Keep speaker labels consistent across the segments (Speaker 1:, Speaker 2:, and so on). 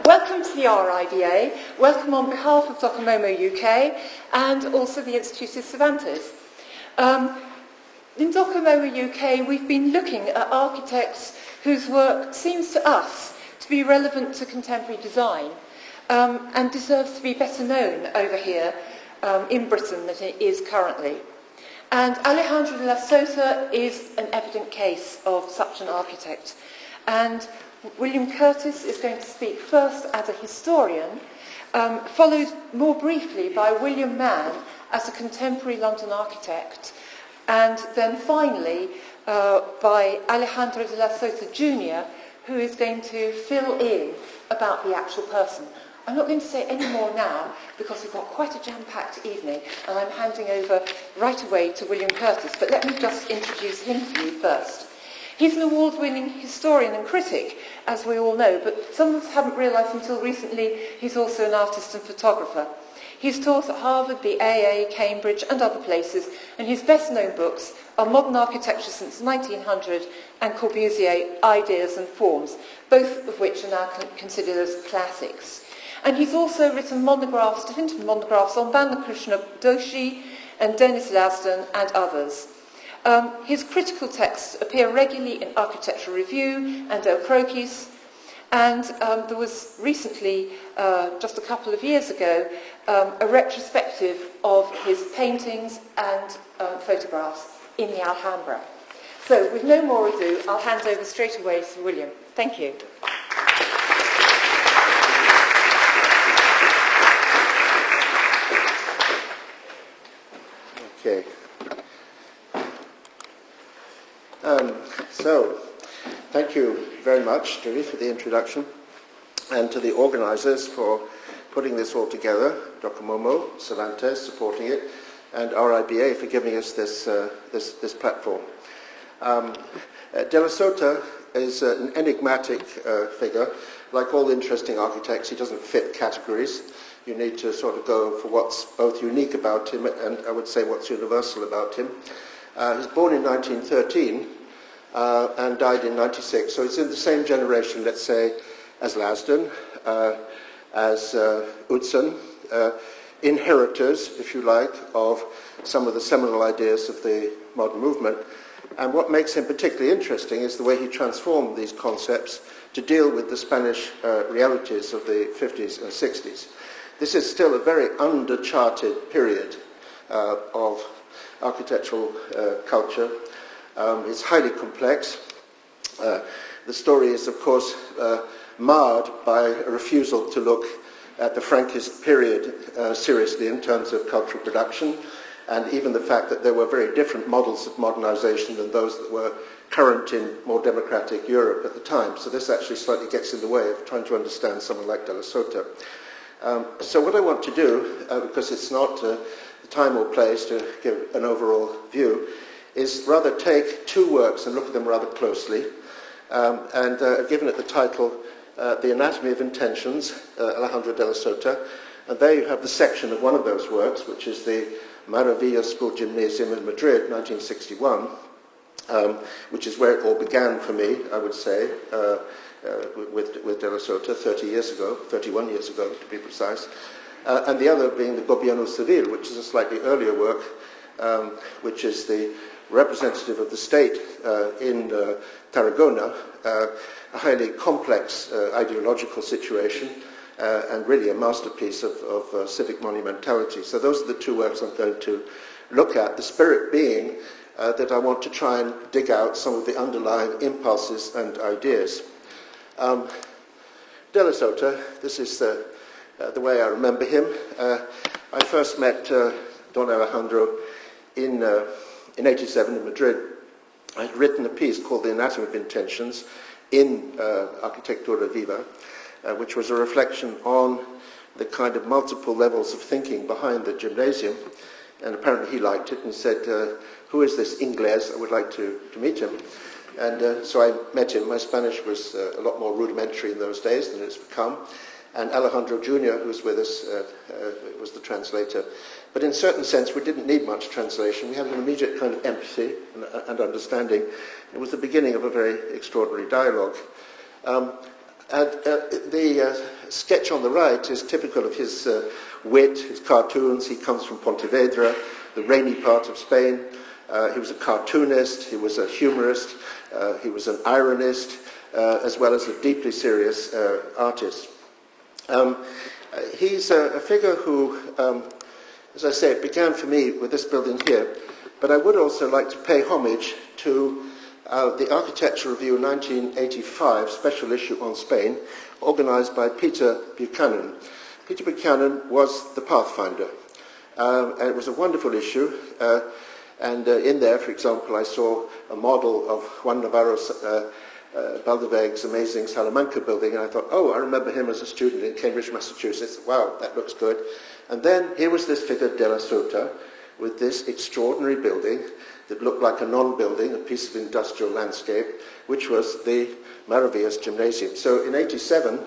Speaker 1: Welcome to the RIBA, welcome on behalf of Docomomo UK and also the Instituto Cervantes. In Docomomo UK we've been looking at architects whose work seems to us to be relevant to contemporary design and deserves to be better known over here in Britain than it is currently. And Alejandro de la Sota is an evident case of such an architect. And William Curtis is going to speak first as a historian, followed more briefly by William Mann as a contemporary London architect, and then finally by Alejandro de la Sota Jr., who is going to fill in about the actual person. I'm not going to say any more now because we've got quite a jam-packed evening and I'm handing over right away to William Curtis, but let me just introduce him to you first. He's an award-winning historian and critic, as we all know, but some of us haven't realised until recently he's also an artist and photographer. He's taught at Harvard, the AA, Cambridge and other places, and his best-known books are Modern Architecture Since 1900 and Corbusier, Ideas and Forms, both of which are now considered as classics. And he's also written monographs, definitive monographs on Balakrishna Doshi and Denis Lasdun and others. His critical texts appear regularly in Architectural Review and Croquis, and there was recently, just a couple of years ago, a retrospective of his paintings and photographs in the Alhambra. So, with no more ado, I'll hand over straight away to William. Thank you.
Speaker 2: Okay. So, thank you very much, Judi, for the introduction, and to the organisers for putting this all together, Docomomo, Cervantes supporting it, and RIBA for giving us this platform. De la Sota is an enigmatic figure. Like all interesting architects, he doesn't fit categories. You need to sort of go for what's both unique about him and I would say what's universal about him. He was born in 1913 and died in 96, so he's in the same generation, let's say, as Lasdun, as Utzon, inheritors, if you like, of some of the seminal ideas of the modern movement. And what makes him particularly interesting is the way he transformed these concepts to deal with the Spanish realities of the 50s and 60s. This is still a very under-charted period of architectural culture. It's highly complex. The story is, of course, marred by a refusal to look at the Franquist period seriously in terms of cultural production, and even the fact that there were very different models of modernization than those that were current in more democratic Europe at the time. So this actually slightly gets in the way of trying to understand someone like de la Sota. So what I want to do, because it's not the time or place to give an overall view, is rather take two works and look at them rather closely. And I've given it the title, The Anatomy of Intentions, Alejandro de la Sota. And there you have the section of one of those works, which is the Maravilla School Gymnasium in Madrid, 1961, which is where it all began for me, I would say, with de la Sota 31 years ago to be precise. And the other being the Gobierno Civil, which is a slightly earlier work, which is the representative of the state in Tarragona, a highly complex ideological situation, and really a masterpiece of civic monumentality. So those are the two works I'm going to look at, the spirit being that I want to try and dig out some of the underlying impulses and ideas. De la Sota, this is the way I remember him. I first met Don Alejandro in 87 in Madrid. I had written a piece called The Anatomy of Intentions in Arquitectura Viva, which was a reflection on the kind of multiple levels of thinking behind the gymnasium. And apparently he liked it and said, who is this Ingles? I would like to meet him. And so I met him. My Spanish was a lot more rudimentary in those days than it's become. And Alejandro Jr., who was with us, was the translator. But in a certain sense, we didn't need much translation. We had an immediate kind of empathy and understanding. It was the beginning of a very extraordinary dialogue. And the sketch on the right is typical of his wit, his cartoons. He comes from Pontevedra, the rainy part of Spain. He was a cartoonist, he was a humorist, he was an ironist, as well as a deeply serious artist. He's a figure who, as I say, it began for me with this building here, but I would also like to pay homage to the Architecture Review 1985 special issue on Spain, organised by Peter Buchanan. Peter Buchanan was the Pathfinder, and it was a wonderful issue. And in there, for example, I saw a model of Juan Navarro Baldeweg's amazing Salamanca building, and I thought, oh, I remember him as a student in Cambridge, Massachusetts. Wow, that looks good. And then here was this figure, de la Sota, with this extraordinary building that looked like a non-building, a piece of industrial landscape, which was the Maravillas Gymnasium. So in '87,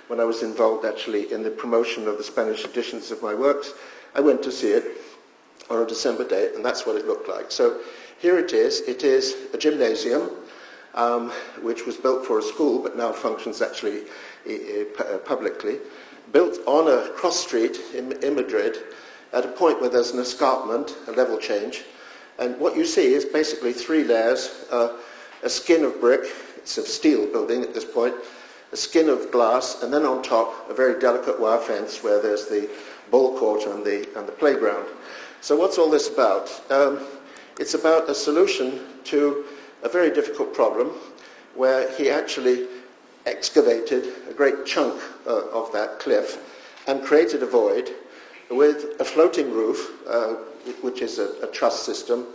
Speaker 2: when I was involved actually in the promotion of the Spanish editions of my works, I went to see it on a December day, and that's what it looked like. So here it is. It is a gymnasium, which was built for a school, but now functions actually publicly, built on a cross street in Madrid, at a point where there's an escarpment, a level change. And what you see is basically three layers, a skin of brick, it's a steel building at this point, a skin of glass, and then on top a very delicate wire fence where there's the ball court and the playground. So what's all this about? It's about a solution to a very difficult problem where he actually excavated a great chunk of that cliff and created a void with a floating roof, which is a truss system,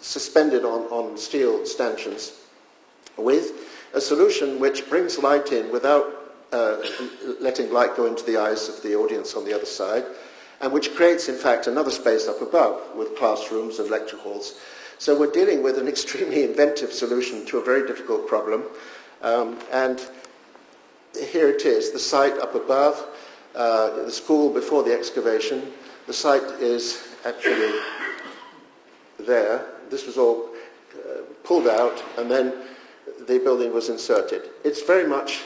Speaker 2: suspended on steel stanchions, with a solution which brings light in without letting light go into the eyes of the audience on the other side, and which creates, in fact, another space up above with classrooms and lecture halls. So we're dealing with an extremely inventive solution to a very difficult problem. And here it is, the site up above, the school before the excavation. The site is actually there. This was all pulled out, and then the building was inserted. It's very much,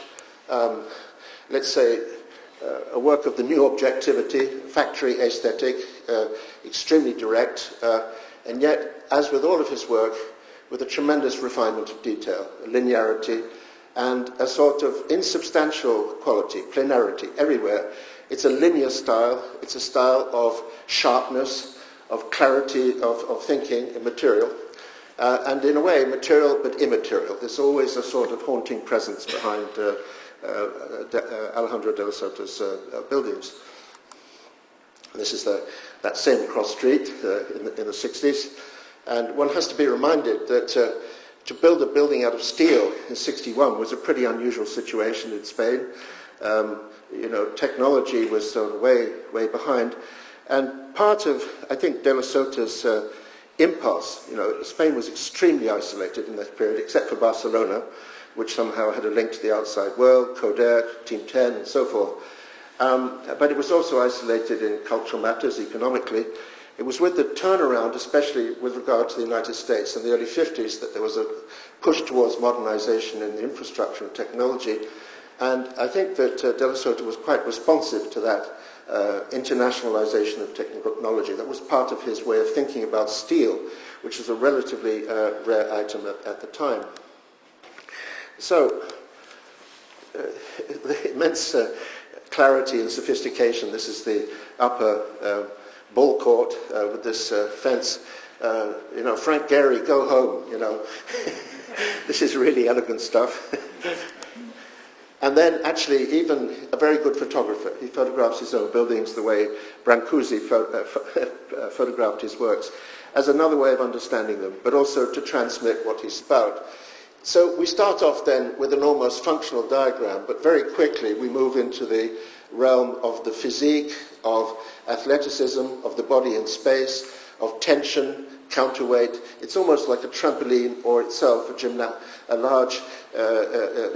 Speaker 2: let's say, a work of the new objectivity, factory aesthetic, extremely direct, and yet, as with all of his work, with a tremendous refinement of detail, a linearity, and a sort of insubstantial quality, planarity everywhere. It's a linear style, it's a style of sharpness, of clarity of thinking and material, and in a way, material but immaterial. There's always a sort of haunting presence behind Alejandro de la Sota's buildings. This is that same cross street in the 60s, and one has to be reminded that to build a building out of steel in '61 was a pretty unusual situation in Spain. Technology was sort of way behind, and part of, I think, de la Sota's impulse, Spain was extremely isolated in that period, except for Barcelona, which somehow had a link to the outside world, Coder, Team 10, and so forth. But it was also isolated in cultural matters, economically. It was with the turnaround, especially with regard to the United States in the early 50s, that there was a push towards modernization in the infrastructure and technology. And I think that de la Sota was quite responsive to that internationalization of technology. That was part of his way of thinking about steel, which was a relatively rare item at the time. So, the immense clarity and sophistication. This is the upper ball court with this fence. Frank Gehry, go home, This is really elegant stuff. And then, actually, even a very good photographer. He photographs his own buildings the way Brancusi photographed his works, as another way of understanding them, but also to transmit what he's about. So we start off then with an almost functional diagram, but very quickly we move into the realm of the physique, of athleticism, of the body in space, of tension, counterweight. It's almost like a trampoline or itself a large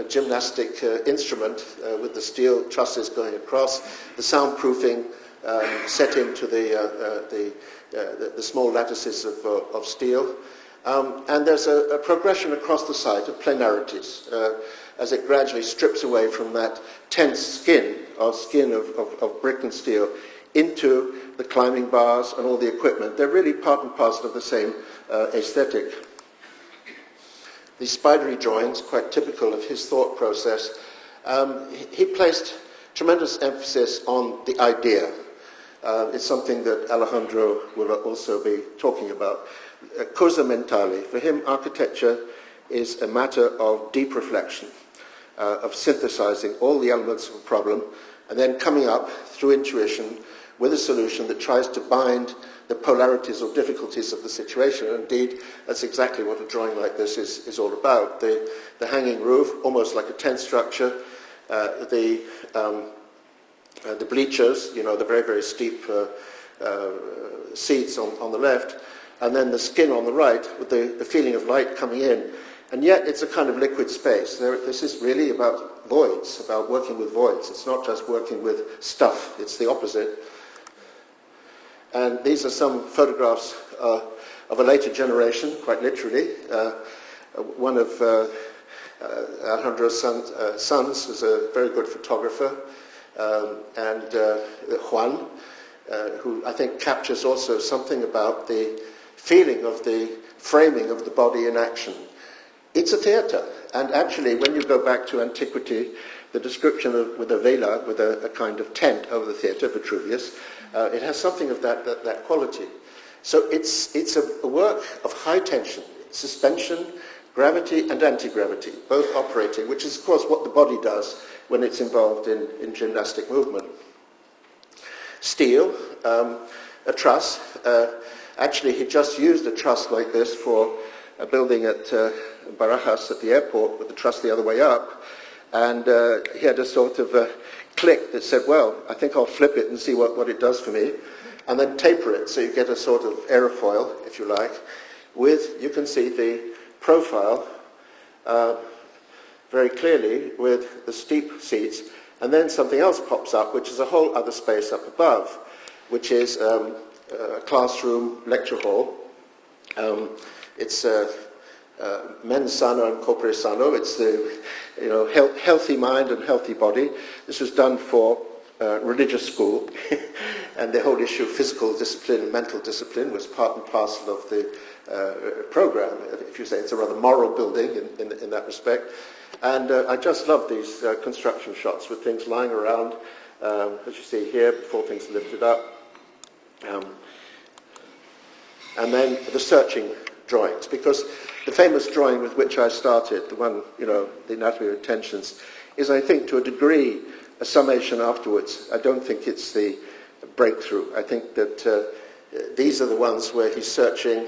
Speaker 2: gymnastic instrument with the steel trusses going across, the soundproofing set into the small lattices of steel. And there's a progression across the site of planarities, as it gradually strips away from that tense skin of brick and steel into the climbing bars and all the equipment. They're really part and parcel of the same aesthetic. These spidery drawings, quite typical of his thought process, he placed tremendous emphasis on the idea. It's something that Alejandro will also be talking about. Cosa mentale. For him, architecture is a matter of deep reflection, of synthesizing all the elements of a problem and then coming up through intuition with a solution that tries to bind the polarities or difficulties of the situation. And indeed, that's exactly what a drawing like this is all about. The hanging roof, almost like a tent structure, the bleachers, you know, the very, very steep seats on the left, and then the skin on the right with the feeling of light coming in. And yet it's a kind of liquid space. This is really about voids, about working with voids. It's not just working with stuff, it's the opposite. And these are some photographs of a later generation, quite literally. One of Alejandro's sons is a very good photographer, and Juan, who I think captures also something about the feeling of the framing of the body in action. It's a theatre, and actually when you go back to antiquity, the description with a vela, with a kind of tent over the theatre, Vitruvius, it has something of that quality. So it's a work of high tension, suspension, gravity and anti-gravity, both operating, which is of course what the body does when it's involved in gymnastic movement. Steel, a truss. Actually, he just used a truss like this for a building at Barajas at the airport with the truss the other way up. And he had a sort of click that said, well, I think I'll flip it and see what it does for me. And then taper it, so you get a sort of aerofoil, if you like, with, you can see the profile very clearly with the steep seats. And then something else pops up, which is a whole other space up above, which is a classroom lecture hall. It's mens sano and corpore sano. It's the healthy mind and healthy body. This was done for religious school, and the whole issue of physical discipline and mental discipline was part and parcel of the program. If you say it's a rather moral building in that respect. And I just love these construction shots with things lying around, as you see here, before things are lifted up. And then the searching drawings, because the famous drawing with which I started, the one, the anatomy of intentions, is, I think, to a degree, a summation afterwards. I don't think it's the breakthrough. I think that these are the ones where he's searching,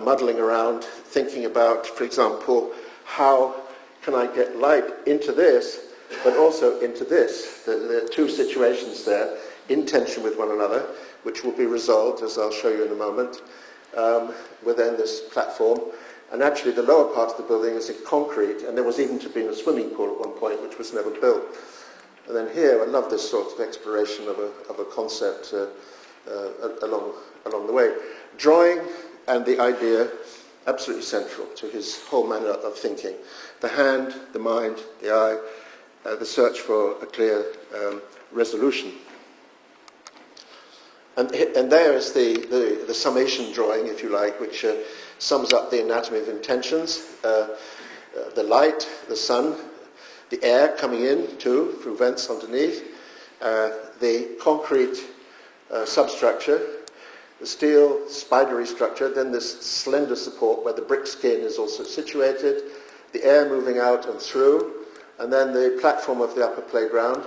Speaker 2: muddling around, thinking about, for example, how can I get light into this, but also into this. There are two situations there, in tension with one another, which will be resolved, as I'll show you in a moment, within this platform. And actually the lower part of the building is in concrete, and there was even to be a swimming pool at one point, which was never built. And then here, I love this sort of exploration of a concept along the way. Drawing and the idea, absolutely central to his whole manner of thinking. The hand, the mind, the eye, the search for a clear resolution. And there is the summation drawing, if you like, which sums up the anatomy of intentions. The light, the sun, the air coming in too, through vents underneath, the concrete substructure, the steel spidery structure, then this slender support where the brick skin is also situated, the air moving out and through, and then the platform of the upper playground,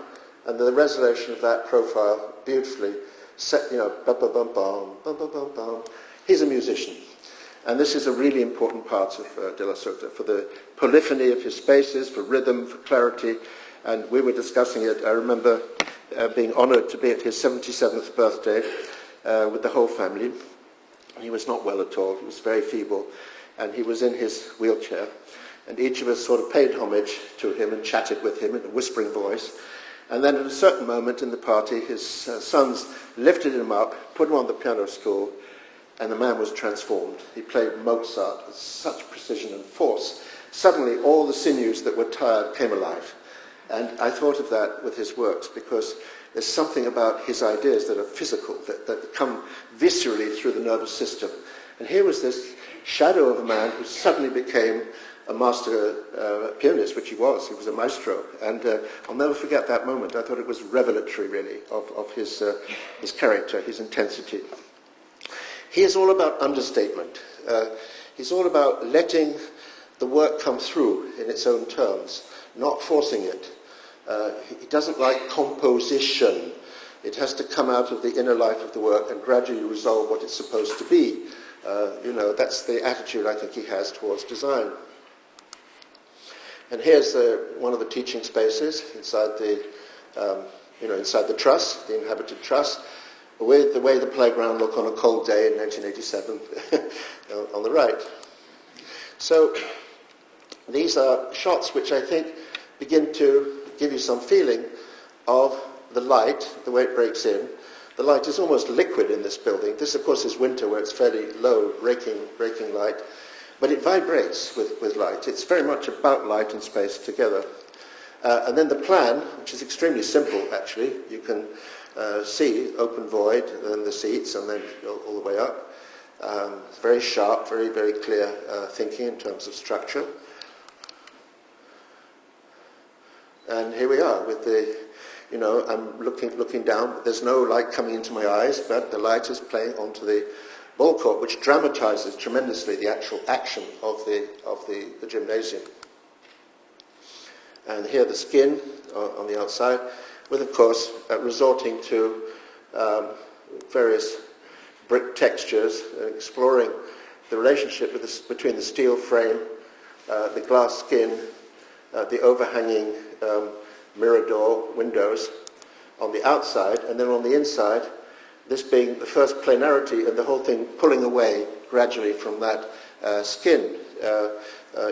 Speaker 2: and the resolution of that profile beautifully set, bum-bum-bum-bum. He's a musician. And this is a really important part of De La Sota, for the polyphony of his spaces, for rhythm, for clarity. And we were discussing it. I remember being honoured to be at his 77th birthday with the whole family. He was not well at all. He was very feeble. And he was in his wheelchair. And each of us sort of paid homage to him and chatted with him in a whispering voice. And then at a certain moment in the party, his sons lifted him up, put him on the piano stool, and the man was transformed. He played Mozart with such precision and force, suddenly all the sinews that were tired came alive. And I thought of that with his works, because there's something about his ideas that are physical, that come viscerally through the nervous system. And here was this shadow of a man who suddenly became a master pianist, which he was. He was a maestro. And I'll never forget that moment. I thought it was revelatory, really, of his character, his intensity. He is all about understatement. He's all about letting the work come through in its own terms, not forcing it. He doesn't like composition. It has to come out of the inner life of the work and gradually resolve what it's supposed to be. That's the attitude I think he has towards design. And here's one of the teaching spaces inside the truss, the inhabited truss, with the way the playground looked on a cold day in 1987 on the right. So these are shots which I think begin to give you some feeling of the light, the way it breaks in. The light is almost liquid in this building. This, of course, is winter, where it's fairly low, breaking light. But it vibrates with light. It's very much about light and space together. And then the plan, which is extremely simple, actually. You can see open void, and then the seats, and then go all the way up. It's very sharp, very, very clear thinking in terms of structure. And here we are with the, I'm looking down. There's no light coming into my eyes, but the light is playing onto the ball court, which dramatizes tremendously the actual action of the gymnasium. And here the skin on the outside, with, of course, resorting to various brick textures, exploring the relationship between the steel frame, the glass skin, the overhanging mirror door windows on the outside, and then on the inside, this being the first planarity and the whole thing pulling away gradually from that skin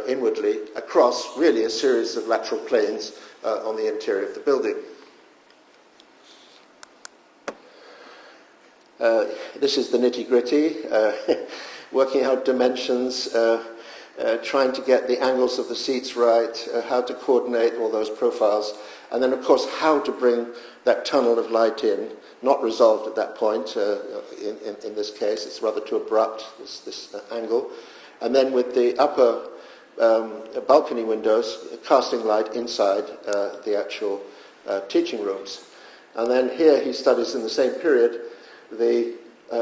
Speaker 2: inwardly across really a series of lateral planes on the interior of the building. This is the nitty-gritty, working out dimensions, trying to get the angles of the seats right, how to coordinate all those profiles, and then, of course, how to bring that tunnel of light in, not resolved at that point. In this case, it's rather too abrupt, this angle. And then with the upper balcony windows, casting light inside the actual teaching rooms. And then here he studies in the same period the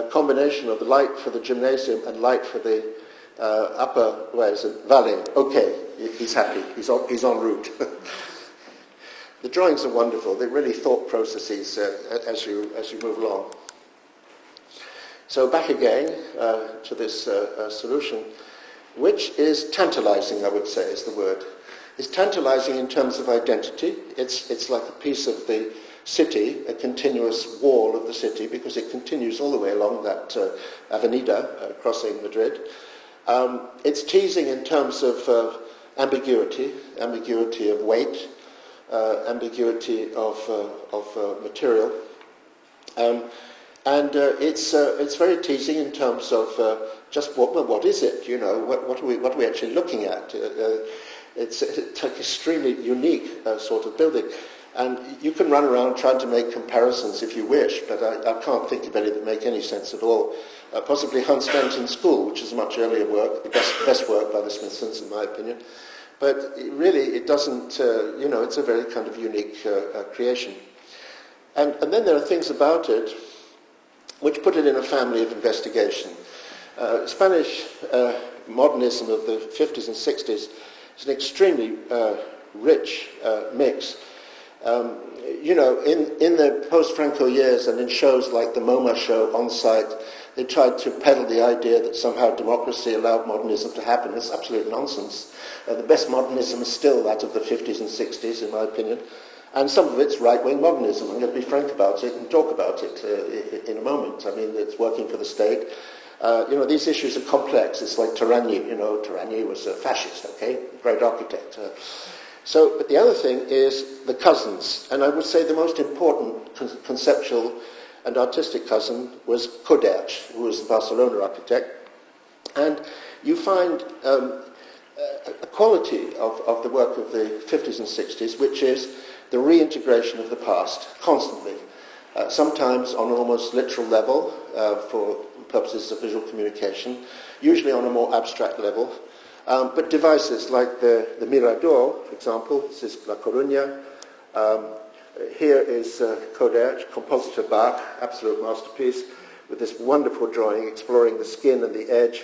Speaker 2: combination of the light for the gymnasium and light for the upper, where is it, valley. Okay, he's happy, he's en route. The drawings are wonderful. They're really thought processes as you move along. So back again to this solution, which is tantalizing, I would say, is the word. It's tantalizing in terms of identity. It's like a piece of the city, a continuous wall of the city, because it continues all the way along that avenida crossing Madrid. It's teasing in terms of ambiguity of weight, ambiguity of material, and it's very teasing in terms of just what is it? What are we actually looking at? It's an extremely unique sort of building, and you can run around trying to make comparisons if you wish, but I can't think of any that make any sense at all. Possibly Hans Benton School, which is a much earlier work, the best work by the Smithsons, in my opinion. But really, it doesn't, it's a very kind of unique creation. And then there are things about it which put it in a family of investigation. Spanish modernism of the 50s and 60s is an extremely rich mix. In the post-Franco years and in shows like the MoMA show on site, they tried to peddle the idea that somehow democracy allowed modernism to happen. It's absolute nonsense. The best modernism is still that of the 50s and 60s, in my opinion. And some of it's right-wing modernism. I'm going to be frank about it and talk about it in a moment. I mean, it's working for the state. These issues are complex. It's like Terragni. Terragni was a fascist, okay? Great architect. But the other thing is the cousins. And I would say the most important conceptual and artistic cousin was Coderch, who was the Barcelona architect. And you find a quality of the work of the 50s and 60s, which is the reintegration of the past constantly, sometimes on an almost literal level for purposes of visual communication, usually on a more abstract level, but devices like the Mirador, for example, this is La Coruña. Here is Coder, compositor Bach, absolute masterpiece, with this wonderful drawing exploring the skin and the edge,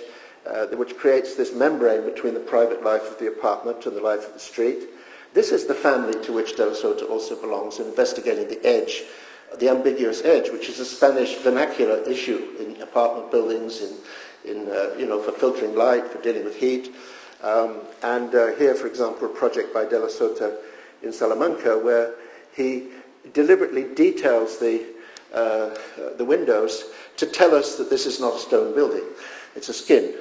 Speaker 2: which creates this membrane between the private life of the apartment and the life of the street. This is the family to which De La Sota also belongs, investigating the edge, the ambiguous edge, which is a Spanish vernacular issue in apartment buildings, for filtering light, for dealing with heat. Here, for example, a project by De La Sota in Salamanca, where he deliberately details the windows to tell us that this is not a stone building, it's a skin.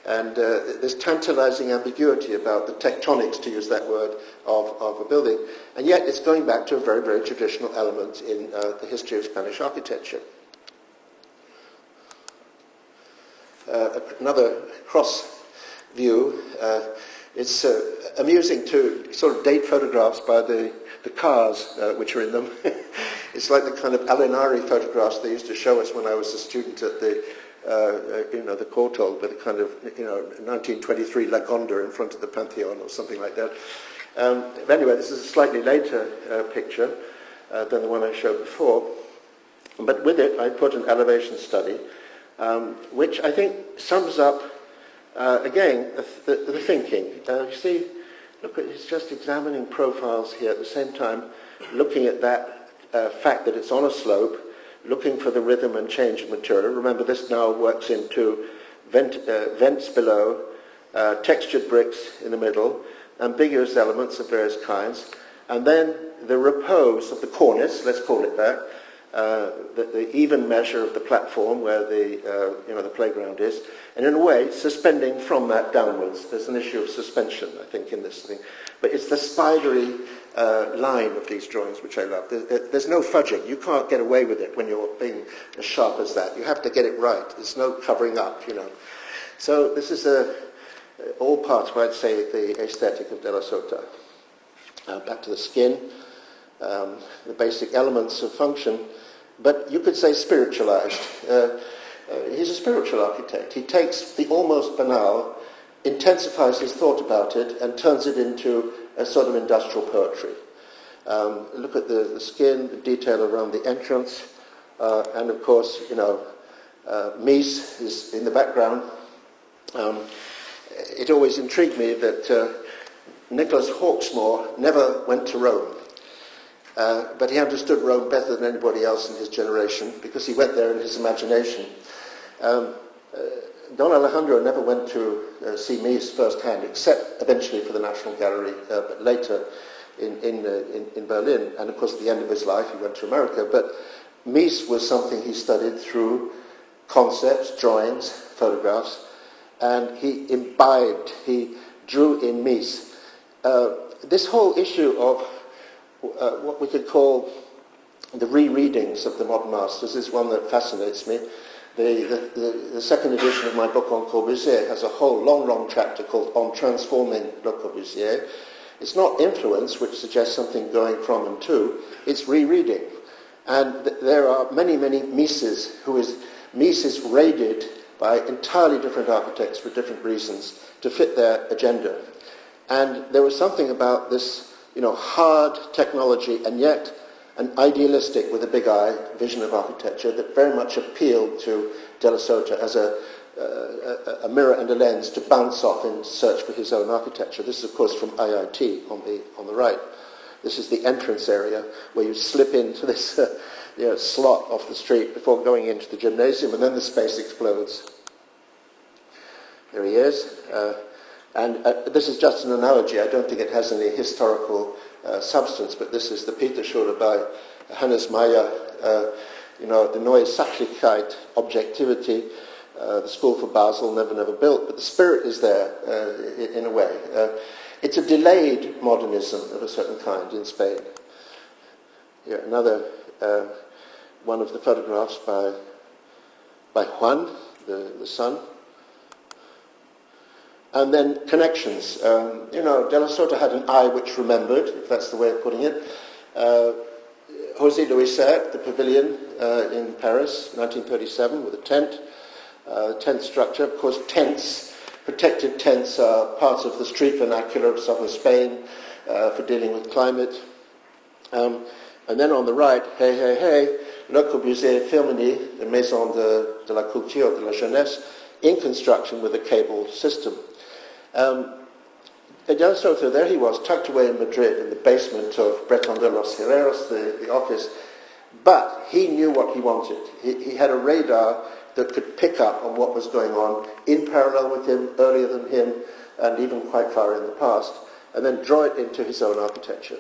Speaker 2: There's tantalizing ambiguity about the tectonics, to use that word, of a building. And yet it's going back to a very, very traditional element in the history of Spanish architecture. Another cross view. It's amusing to sort of date photographs by the cars which are in them. It's like the kind of Alinari photographs they used to show us when I was a student at the Courtauld, with a kind of 1923 Lagonda in front of the Pantheon or something like that. But anyway, this is a slightly later picture than the one I showed before. But with it, I put an elevation study, which I think sums up, again, the thinking. You see, look, it's just examining profiles here at the same time, looking at that fact that it's on a slope, looking for the rhythm and change of material. Remember, this now works into vents below, textured bricks in the middle, ambiguous elements of various kinds, and then the repose of the cornice, let's call it that, the even measure of the platform where the playground is, and in a way suspending from that downwards. There's an issue of suspension, I think, in this thing, but it's the spidery line of these drawings which I love. There's no fudging. You can't get away with it when you're being as sharp as that. You have to get it right. There's no covering up, So this is all part of, I'd say, the aesthetic of De La Sota. Back to the skin, the basic elements of function, but you could say spiritualized. He's a spiritual architect. He takes the almost banal, intensifies his thought about it, and turns it into a sort of industrial poetry. Look at the skin, the detail around the entrance, and of course, Mies is in the background. It always intrigued me that Nicholas Hawksmoor never went to Rome, but he understood Rome better than anybody else in his generation because he went there in his imagination. Don Alejandro never went to see Mies firsthand, except eventually for the National Gallery, but later in Berlin. And of course, at the end of his life, he went to America. But Mies was something he studied through concepts, drawings, photographs, and he imbibed, he drew in Mies. This whole issue of what we could call the rereadings of the modern masters is one that fascinates me. The second edition of my book on Corbusier has a whole long chapter called On Transforming Le Corbusier. It's not influence, which suggests something going from and to, it's rereading. And there are many Mises Mies is raided by entirely different architects for different reasons to fit their agenda. And there was something about this, hard technology and yet an idealistic, with a big I, vision of architecture that very much appealed to De La Sota as a mirror and a lens to bounce off in search for his own architecture. This is, of course, from IIT on the right. This is the entrance area where you slip into this slot off the street before going into the gymnasium, and then the space explodes. There he is. And this is just an analogy. I don't think it has any historical substance, but this is the Peterschule by Hannes Meyer, the Neue Sachlichkeit, objectivity, the school for Basel, never built, but the spirit is there in a way. It's a delayed modernism of a certain kind in Spain. Here, another one of the photographs by Juan, the son. And then connections. Della Sota had an eye which remembered, if that's the way of putting it. José Luis Sert, the pavilion in Paris, 1937, with a tent structure. Of course, tents, protected tents, are parts of the street vernacular of southern Spain for dealing with climate. And then on the right, Le Corbusier Firminy, the Maison de la Culture de la Jeunesse, in construction with a cable system. Della Sota, there he was, tucked away in Madrid in the basement of Breton de los Herreros, the office, but he knew what he wanted. He had a radar that could pick up on what was going on in parallel with him, earlier than him, and even quite far in the past, and then draw it into his own architecture.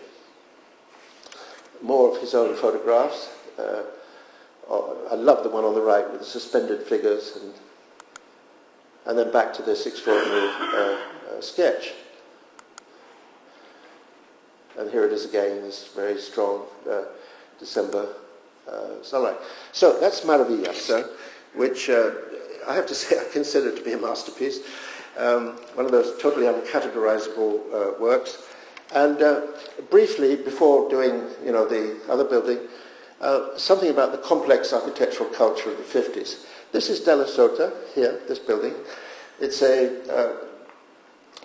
Speaker 2: More of his own photographs. I love the one on the right with the suspended figures, and then back to this extraordinary sketch. And here it is again, this very strong December sunlight. So that's Maravillas, which I have to say I consider to be a masterpiece. One of those totally uncategorizable works. And briefly, before doing the other building, something about the complex architectural culture of the 50s. This is Della Sota, here, this building. It's a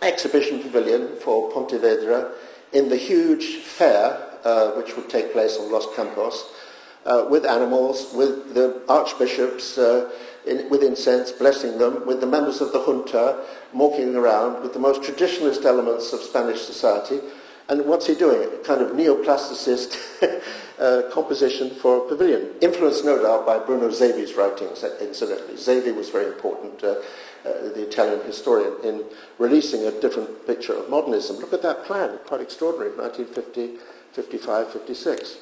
Speaker 2: exhibition pavilion for Pontevedra in the huge fair, which would take place on Los Campos, with animals, with the archbishops with incense, blessing them, with the members of the junta walking around with the most traditionalist elements of Spanish society. And what's he doing? A kind of neoplasticist composition for a pavilion, influenced no doubt by Bruno Zevi's writings, incidentally. Zevi was very important, the Italian historian, in releasing a different picture of modernism. Look at that plan, quite extraordinary, 1950, 55, 56.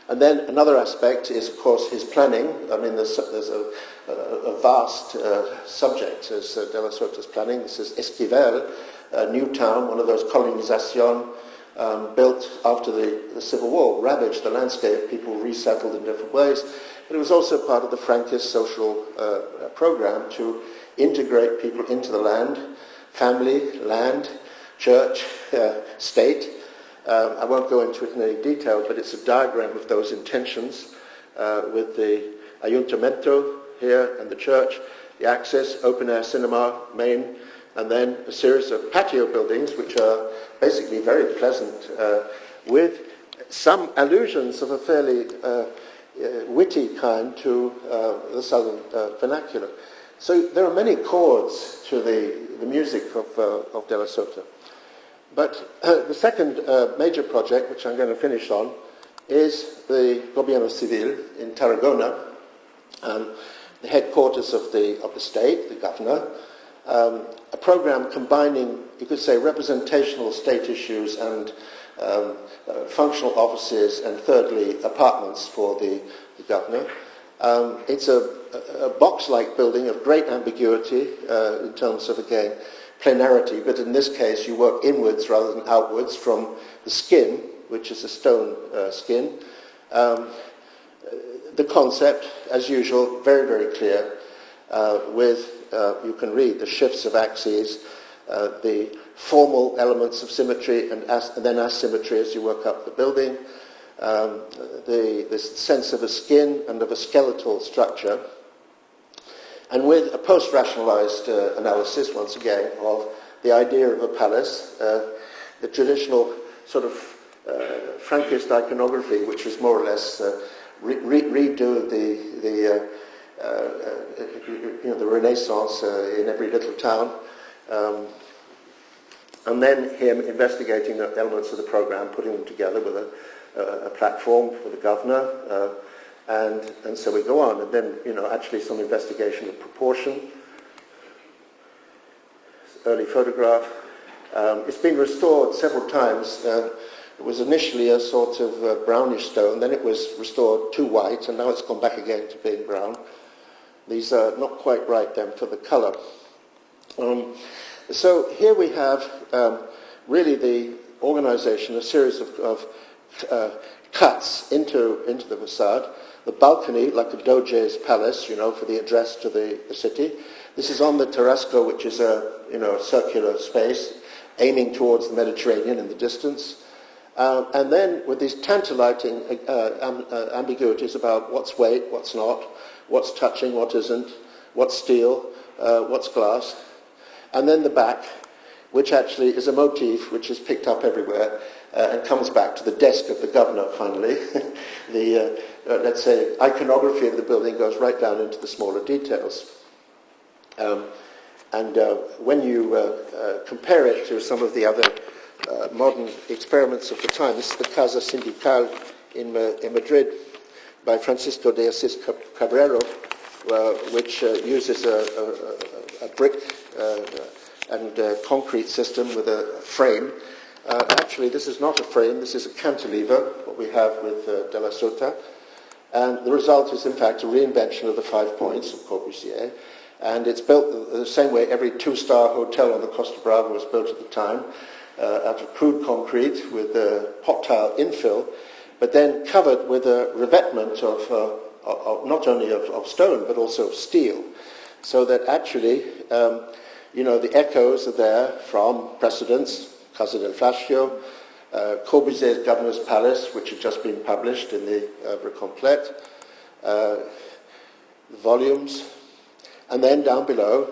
Speaker 2: And then another aspect is, of course, his planning. I mean, there's a vast subject as Della Sota's planning. This is Esquivel, a new town, one of those colonización built after the Civil War, ravaged the landscape, people resettled in different ways. But it was also part of the Franquist social program to integrate people into the land, family, land, church, state. I won't go into it in any detail, but it's a diagram of those intentions with the ayuntamiento here and the church, the access, open-air cinema, main, and then a series of patio buildings, which are basically very pleasant, with some allusions of a fairly witty kind to the southern vernacular. So there are many chords to the music of Della Sota. But the second major project, which I'm going to finish on, is the Gobierno Civil in Tarragona, the headquarters of the state, the governor, a program combining, you could say, representational state issues and functional offices, and thirdly, apartments for the governor. It's a box-like building of great ambiguity in terms of, again, planarity, but in this case you work inwards rather than outwards from the skin, which is a stone skin. The concept, as usual, very, very clear, with, you can read, the shifts of axes, the formal elements of symmetry and then asymmetry as you work up the building, this sense of a skin and of a skeletal structure, and with a post-rationalized analysis, once again, of the idea of a palace, the traditional sort of Franquist iconography, which was more or less redo the Renaissance in every little town, and then him investigating the elements of the program, putting them together with a platform for the governor. And so we go on, and then, actually some investigation of proportion, early photograph. It's been restored several times. It was initially a sort of brownish stone, then it was restored to white, and now it's gone back again to being brown. These are not quite right then for the colour. So here we have really the organisation, a series of cuts into the facade. The balcony, like a doge's palace, for the address to the city. This is on the Tarasco, which is a circular space aiming towards the Mediterranean in the distance. And then with these tantalizing ambiguities about what's weight, what's not, what's touching, what isn't, what's steel, what's glass. And then the back, which actually is a motif which is picked up everywhere and comes back to the desk of the governor, finally. The, let's say, iconography of the building goes right down into the smaller details. When you compare it to some of the other modern experiments of the time, this is the Casa Sindical in Madrid by Francisco de Asís Cabrero, which uses a brick and concrete system with a frame. Actually, this is not a frame, this is a cantilever, what we have with De La Sota. And the result is, in fact, a reinvention of the 5 points of Corbusier. And it's built the same way every two-star hotel on the Costa Brava was built at the time, out of crude concrete with pot tile infill, but then covered with a revetment of not only of stone, but also of steel. So that actually, the echoes are there from precedents, Casa del Fascio, Corbusier's Governor's Palace, which had just been published in the Œuvre Complète, volumes, and then down below,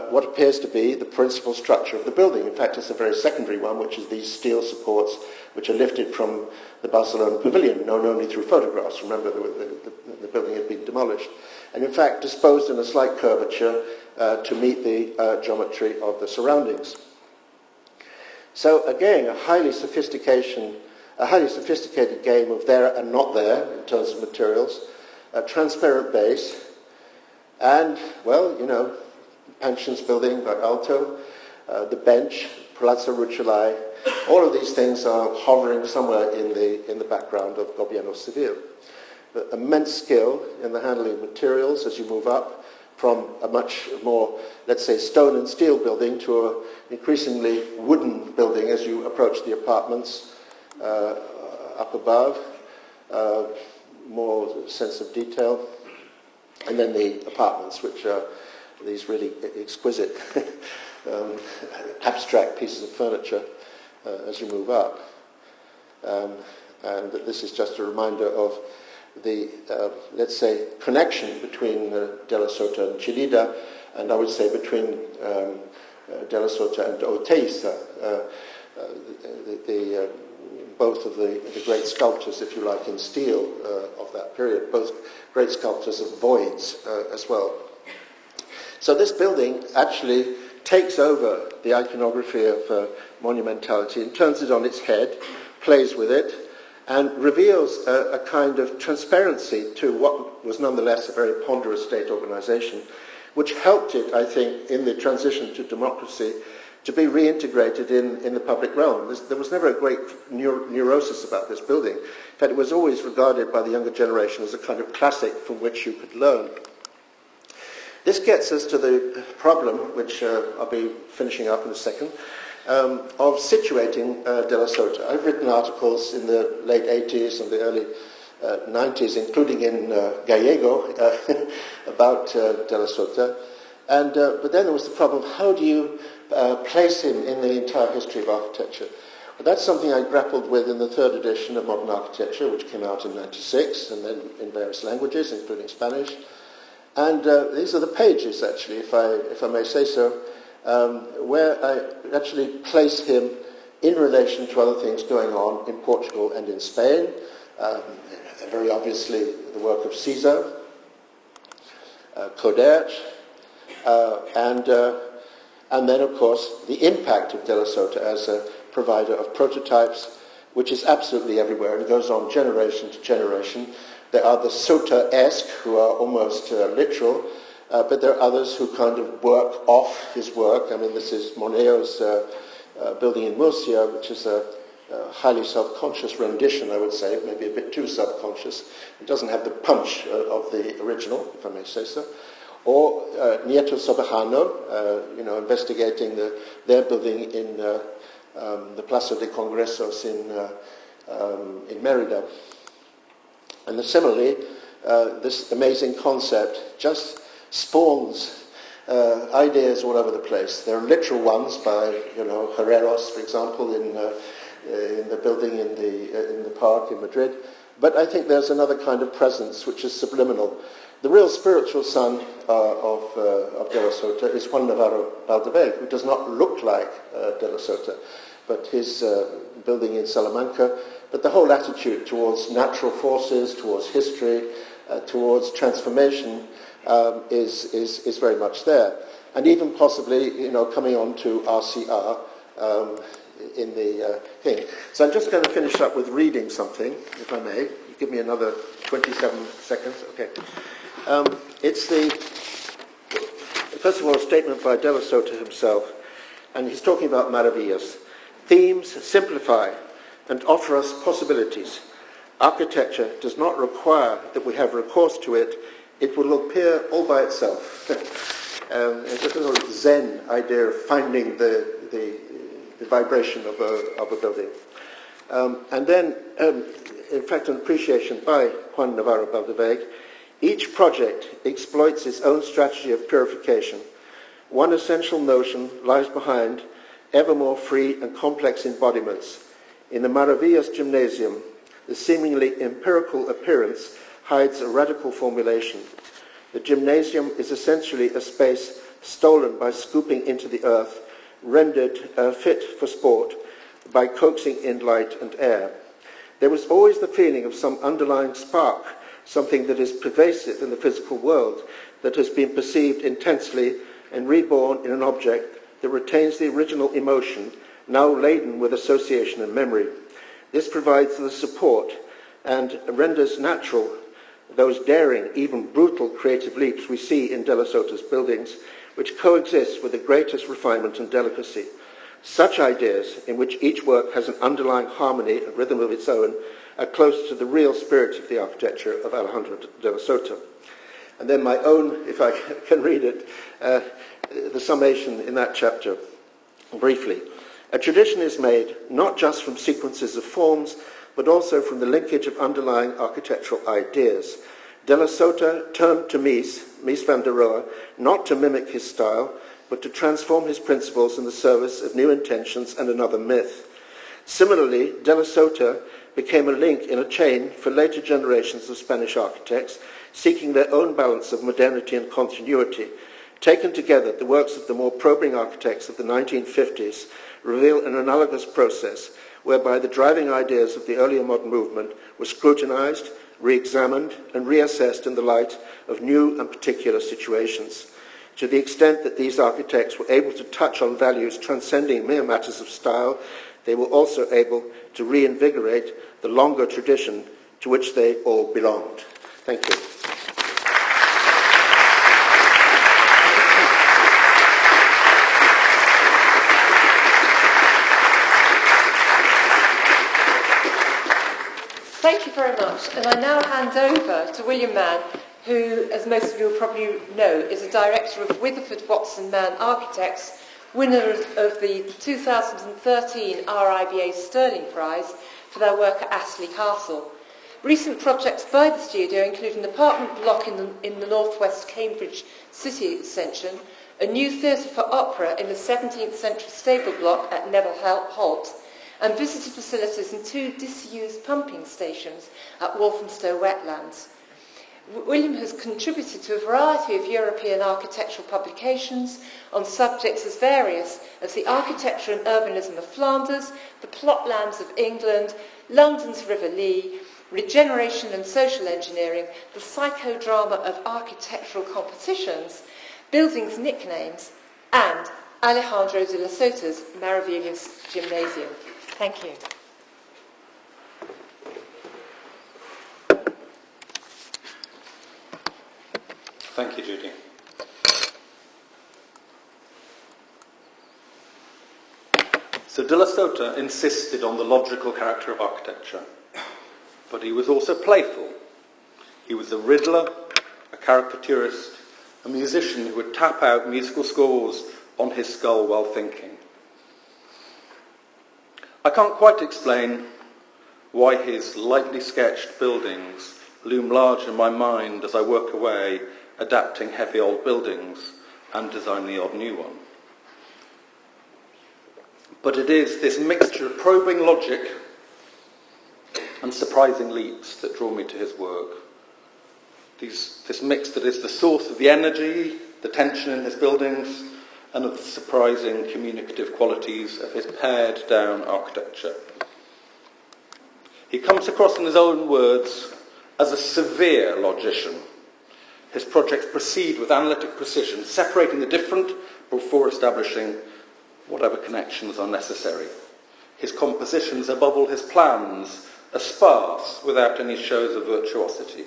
Speaker 2: what appears to be the principal structure of the building. In fact, it's a very secondary one, which is these steel supports which are lifted from the Barcelona pavilion, known only through photographs. Remember, the building had been demolished. And in fact, disposed in a slight curvature to meet the geometry of the surroundings. So again, a highly sophisticated game of there and not there in terms of materials, a transparent base, and, well, Pensions building by Alto, the bench, Palazzo Rucellai, all of these things are hovering somewhere in the background of Gobierno Civil. But immense skill in the handling of materials as you move up from a much more, let's say, stone and steel building to an increasingly wooden building as you approach the apartments up above, more sense of detail, and then the apartments, which are these really exquisite abstract pieces of furniture as you move up. And this is just a reminder of the, let's say, connection between De La Sota and Chillida, and I would say between De La Sota and Oteiza, both of the great sculptors, if you like, in steel of that period, both great sculptors of voids as well. So this building actually takes over the iconography of monumentality and turns it on its head, plays with it, and reveals a kind of transparency to what was nonetheless a very ponderous state organization, which helped it, I think, in the transition to democracy, to be reintegrated in the public realm. There was never a great neurosis about this building. In fact, it was always regarded by the younger generation as a kind of classic from which you could learn. This gets us to the problem, which I'll be finishing up in a second, of situating De La Sota. I've written articles in the late 80s and the early 90s, including in Gallego, about De La Sota. But then there was the problem, how do you place him in the entire history of architecture? Well, that's something I grappled with in the third edition of Modern Architecture, which came out in '96, and then in various languages, including Spanish. And these are the pages, actually, if I may say so, where I actually place him in relation to other things going on in Portugal and in Spain. Very obviously, the work of Caesar, Codert, and then, of course, the impact of De La Sota as a provider of prototypes, which is absolutely everywhere and goes on generation to generation. There are the Sota-esque, who are almost literal, but there are others who kind of work off his work. I mean, this is Moneo's building in Murcia, which is a highly self-conscious rendition, I would say, maybe a bit too self-conscious. It doesn't have the punch of the original, if I may say so. Or Nieto Sobejano, investigating their building in the Plaza de Congresos in Merida. And similarly, this amazing concept just spawns ideas all over the place. There are literal ones by, Herreros, for example, in the building in the park in Madrid. But I think there's another kind of presence which is subliminal. The real spiritual son of De la Sota is Juan Navarro Valdeveg, who does not look like De la Sota, but his building in Salamanca. But the whole attitude towards natural forces, towards history, towards transformation is very much there. And even possibly, coming on to RCR in the thing. So I'm just going to finish up with reading something, if I may. You give me another 27 seconds. Okay. It's first of all, a statement by De la Sota himself, and he's talking about maravillas. Themes simplify and offer us possibilities. Architecture does not require that we have recourse to it. It will appear all by itself. It's a sort of Zen idea of finding the vibration of a building. And then, in fact, an appreciation by Juan Navarro Valdeveg. Each project exploits its own strategy of purification. One essential notion lies behind ever more free and complex embodiments. In the Maravillas Gymnasium, the seemingly empirical appearance hides a radical formulation. The gymnasium is essentially a space stolen by scooping into the earth, rendered fit for sport by coaxing in light and air. There was always the feeling of some underlying spark, something that is pervasive in the physical world, that has been perceived intensely and reborn in an object that retains the original emotion, now laden with association and memory. This provides the support and renders natural those daring, even brutal creative leaps we see in De la Sota's buildings, which coexist with the greatest refinement and delicacy. Such ideas, in which each work has an underlying harmony and rhythm of its own, are close to the real spirit of the architecture of Alejandro de la Sota. And then my own, if I can read it, the summation in that chapter, briefly. A tradition is made not just from sequences of forms, but also from the linkage of underlying architectural ideas. De la Sota turned to Mies van der Rohe, not to mimic his style, but to transform his principles in the service of new intentions and another myth. Similarly, De la Sota became a link in a chain for later generations of Spanish architects, seeking their own balance of modernity and continuity. Taken together, the works of the more probing architects of the 1950s reveal an analogous process whereby the driving ideas of the earlier modern movement were scrutinized, re-examined, and reassessed in the light of new and particular situations. To the extent that these architects were able to touch on values transcending mere matters of style, they were also able to reinvigorate the longer tradition to which they all belonged. Thank you.
Speaker 1: Thank you very much. And I now hand over to William Mann, who, as most of you will probably know, is a director of Witherford Watson Mann Architects, winner of the 2013 RIBA Sterling Prize for their work at Astley Castle. Recent projects by the studio include an apartment block in the northwest Cambridge city extension, a new theatre for opera in the 17th century stable block at Neville Holt, and visitor facilities and 2 disused pumping stations at Walthamstow Wetlands. William has contributed to a variety of European architectural publications on subjects as various as the architecture and urbanism of Flanders, the plot lands of England, London's River Lee, regeneration and social engineering, the psychodrama of architectural competitions, buildings nicknames, and Alejandro de la Sota's Maravillas Gymnasium. Thank you.
Speaker 3: Thank you, Judi. So De la Sota insisted on the logical character of architecture, but he was also playful. He was a riddler, a caricaturist, a musician who would tap out musical scores on his skull while thinking. I can't quite explain why his lightly sketched buildings loom large in my mind as I work away adapting heavy old buildings, and design the odd new one. But it is this mixture of probing logic and surprising leaps that draw me to his work. This mix that is the source of the energy, the tension in his buildings, and of the surprising communicative qualities of his pared-down architecture. He comes across, in his own words, as a severe logician. His projects proceed with analytic precision, separating the different before establishing whatever connections are necessary. His compositions, above all his plans, are sparse without any shows of virtuosity.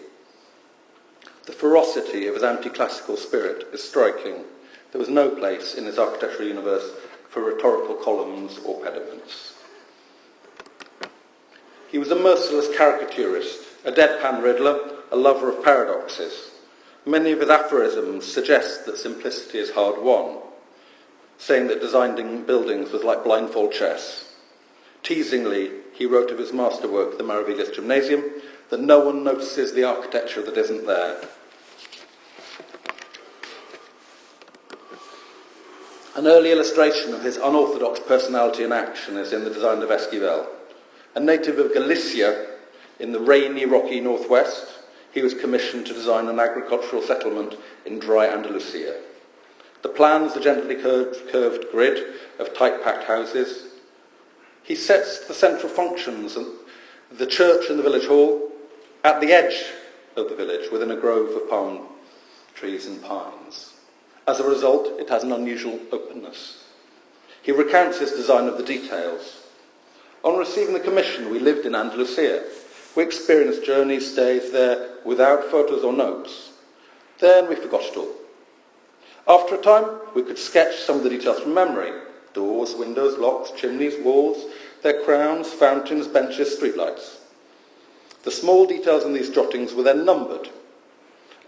Speaker 3: The ferocity of his anti-classical spirit is striking. There was no place in his architectural universe for rhetorical columns or pediments. He was a merciless caricaturist, a deadpan riddler, a lover of paradoxes. Many of his aphorisms suggest that simplicity is hard won, saying that designing buildings was like blindfold chess. Teasingly, he wrote of his masterwork, the Maravillas Gymnasium, that no one notices the architecture that isn't there. An early illustration of his unorthodox personality in action is in the design of Esquivel. A native of Galicia, in the rainy, rocky northwest, he was commissioned to design an agricultural settlement in dry Andalusia. The plans, a gently curved grid of tight-packed houses. He sets the central functions of the church and the village hall at the edge of the village, within a grove of palm trees and pines. As a result, it has an unusual openness. He recounts his design of the details. On receiving the commission, we lived in Andalusia. We experienced journeys, stays there, without photos or notes. Then we forgot it all. After a time, we could sketch some of the details from memory. Doors, windows, locks, chimneys, walls, their crowns, fountains, benches, streetlights. The small details in these jottings were then numbered.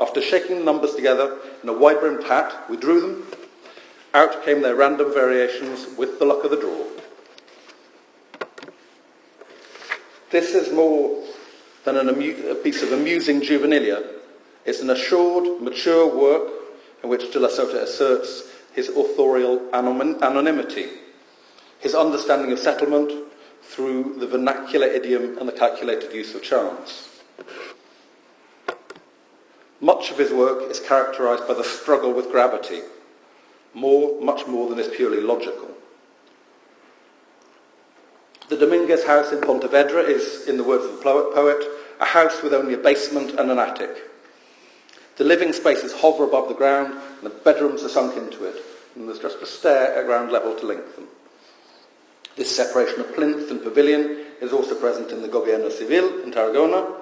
Speaker 3: After shaking the numbers together in a wide-brimmed hat, we drew them. Out came their random variations with the luck of the draw. This is more than a piece of amusing juvenilia. It's an assured, mature work in which de la Sota asserts his authorial anonymity, his understanding of settlement through the vernacular idiom and the calculated use of chance. Much of his work is characterised by the struggle with gravity, much more than is purely logical. The Dominguez house in Pontevedra is, in the words of the poet, a house with only a basement and an attic. The living spaces hover above the ground, and the bedrooms are sunk into it, and there's just a stair at ground level to link them. This separation of plinth and pavilion is also present in the Gobierno Civil in Tarragona,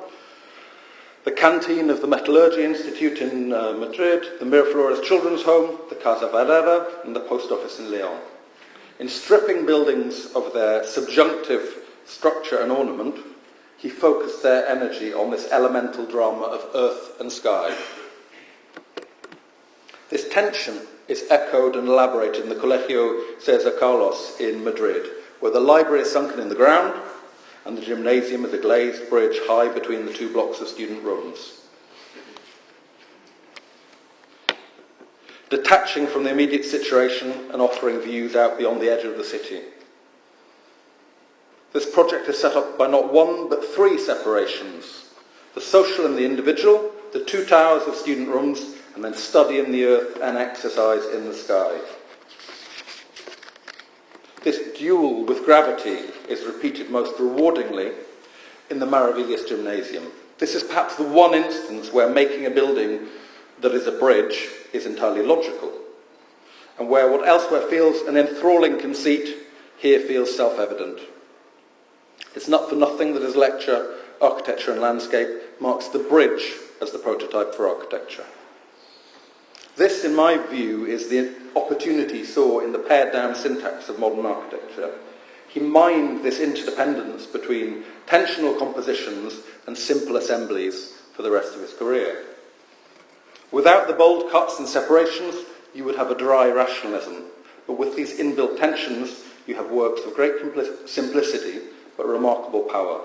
Speaker 3: the canteen of the Metallurgy Institute in Madrid, the Miraflores Children's Home, the Casa Valera, and the post office in Leon. In stripping buildings of their subjunctive structure and ornament, he focused their energy on this elemental drama of earth and sky. This tension is echoed and elaborated in the Colegio César Carlos in Madrid, where the library is sunken in the ground and the gymnasium is a glazed bridge high between the two blocks of student rooms. Detaching from the immediate situation and offering views out beyond the edge of the city. This project is set up by not one but three separations: the social and the individual, the two towers of student rooms, and then study in the earth and exercise in the sky. This duel with gravity is repeated most rewardingly in the Maravillas Gymnasium. This is perhaps the one instance where making a building that is a bridge is entirely logical, and where what elsewhere feels an enthralling conceit here feels self-evident. It's not for nothing that his lecture, Architecture and Landscape, marks the bridge as the prototype for architecture. This, in my view, is the opportunity he saw in the pared-down syntax of modern architecture. He mined this interdependence between tensional compositions and simple assemblies for the rest of his career. Without the bold cuts and separations, you would have a dry rationalism. But with these inbuilt tensions, you have works of great simplicity, but remarkable power.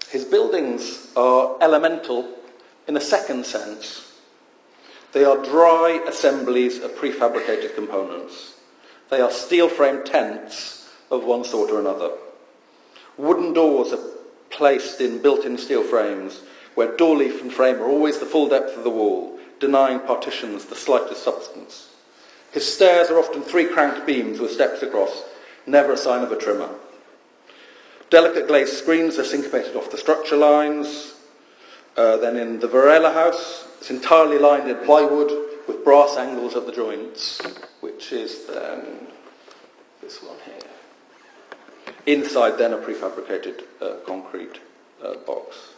Speaker 3: His buildings are elemental in a second sense. They are dry assemblies of prefabricated components. They are steel-framed tents of one sort or another. Wooden doors are placed in built-in steel frames, where door leaf and frame are always the full depth of the wall, denying partitions the slightest substance. His stairs are often 3 cranked beams with steps across, never a sign of a trimmer. Delicate glazed screens are syncopated off the structure lines. Then in the Varela house, it's entirely lined in plywood with brass angles at the joints, which is then this one here. Inside then a prefabricated concrete box.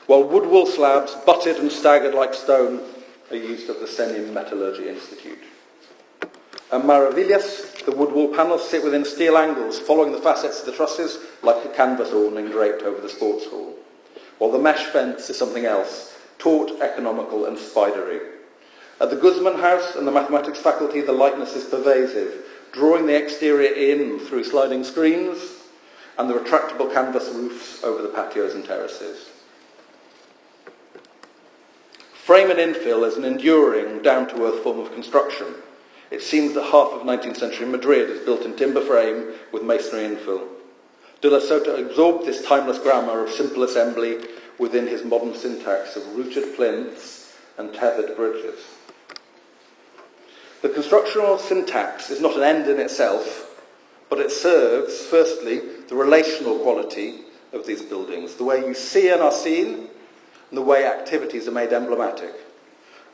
Speaker 3: While wood wool slabs, butted and staggered like stone, are used at the Senin Metallurgy Institute. At Maravillas, the wood wool panels sit within steel angles, following the facets of the trusses like a canvas awning draped over the sports hall. While the mesh fence is something else, taut, economical and spidery. At the Guzman house and the mathematics faculty, the lightness is pervasive, drawing the exterior in through sliding screens and the retractable canvas roofs over the patios and terraces. Frame and infill is an enduring, down-to-earth form of construction. It seems that half of 19th century Madrid is built in timber frame with masonry infill. De la Sota absorbed this timeless grammar of simple assembly within his modern syntax of rooted plinths and tethered bridges. The constructional syntax is not an end in itself, but it serves, firstly, the relational quality of these buildings, the way you see and are seen, and the way activities are made emblematic.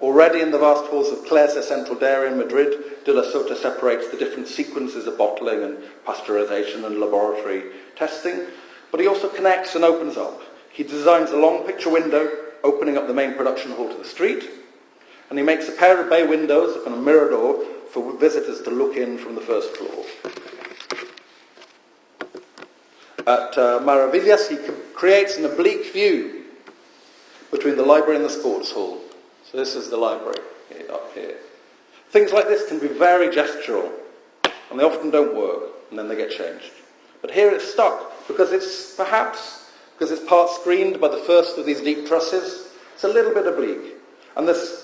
Speaker 3: Already in the vast halls of Clesa Central Dairy in Madrid, De la Sota separates the different sequences of bottling and pasteurization and laboratory testing, but he also connects and opens up. He designs a long picture window opening up the main production hall to the street, and he makes a pair of bay windows and a mirador for visitors to look in from the first floor. At Maravillas, he creates an oblique view between the library and the sports hall. So this is the library up here. Things like this can be very gestural, and they often don't work, and then they get changed. But here it's stuck, because it's part screened by the first of these deep trusses. It's a little bit oblique. And this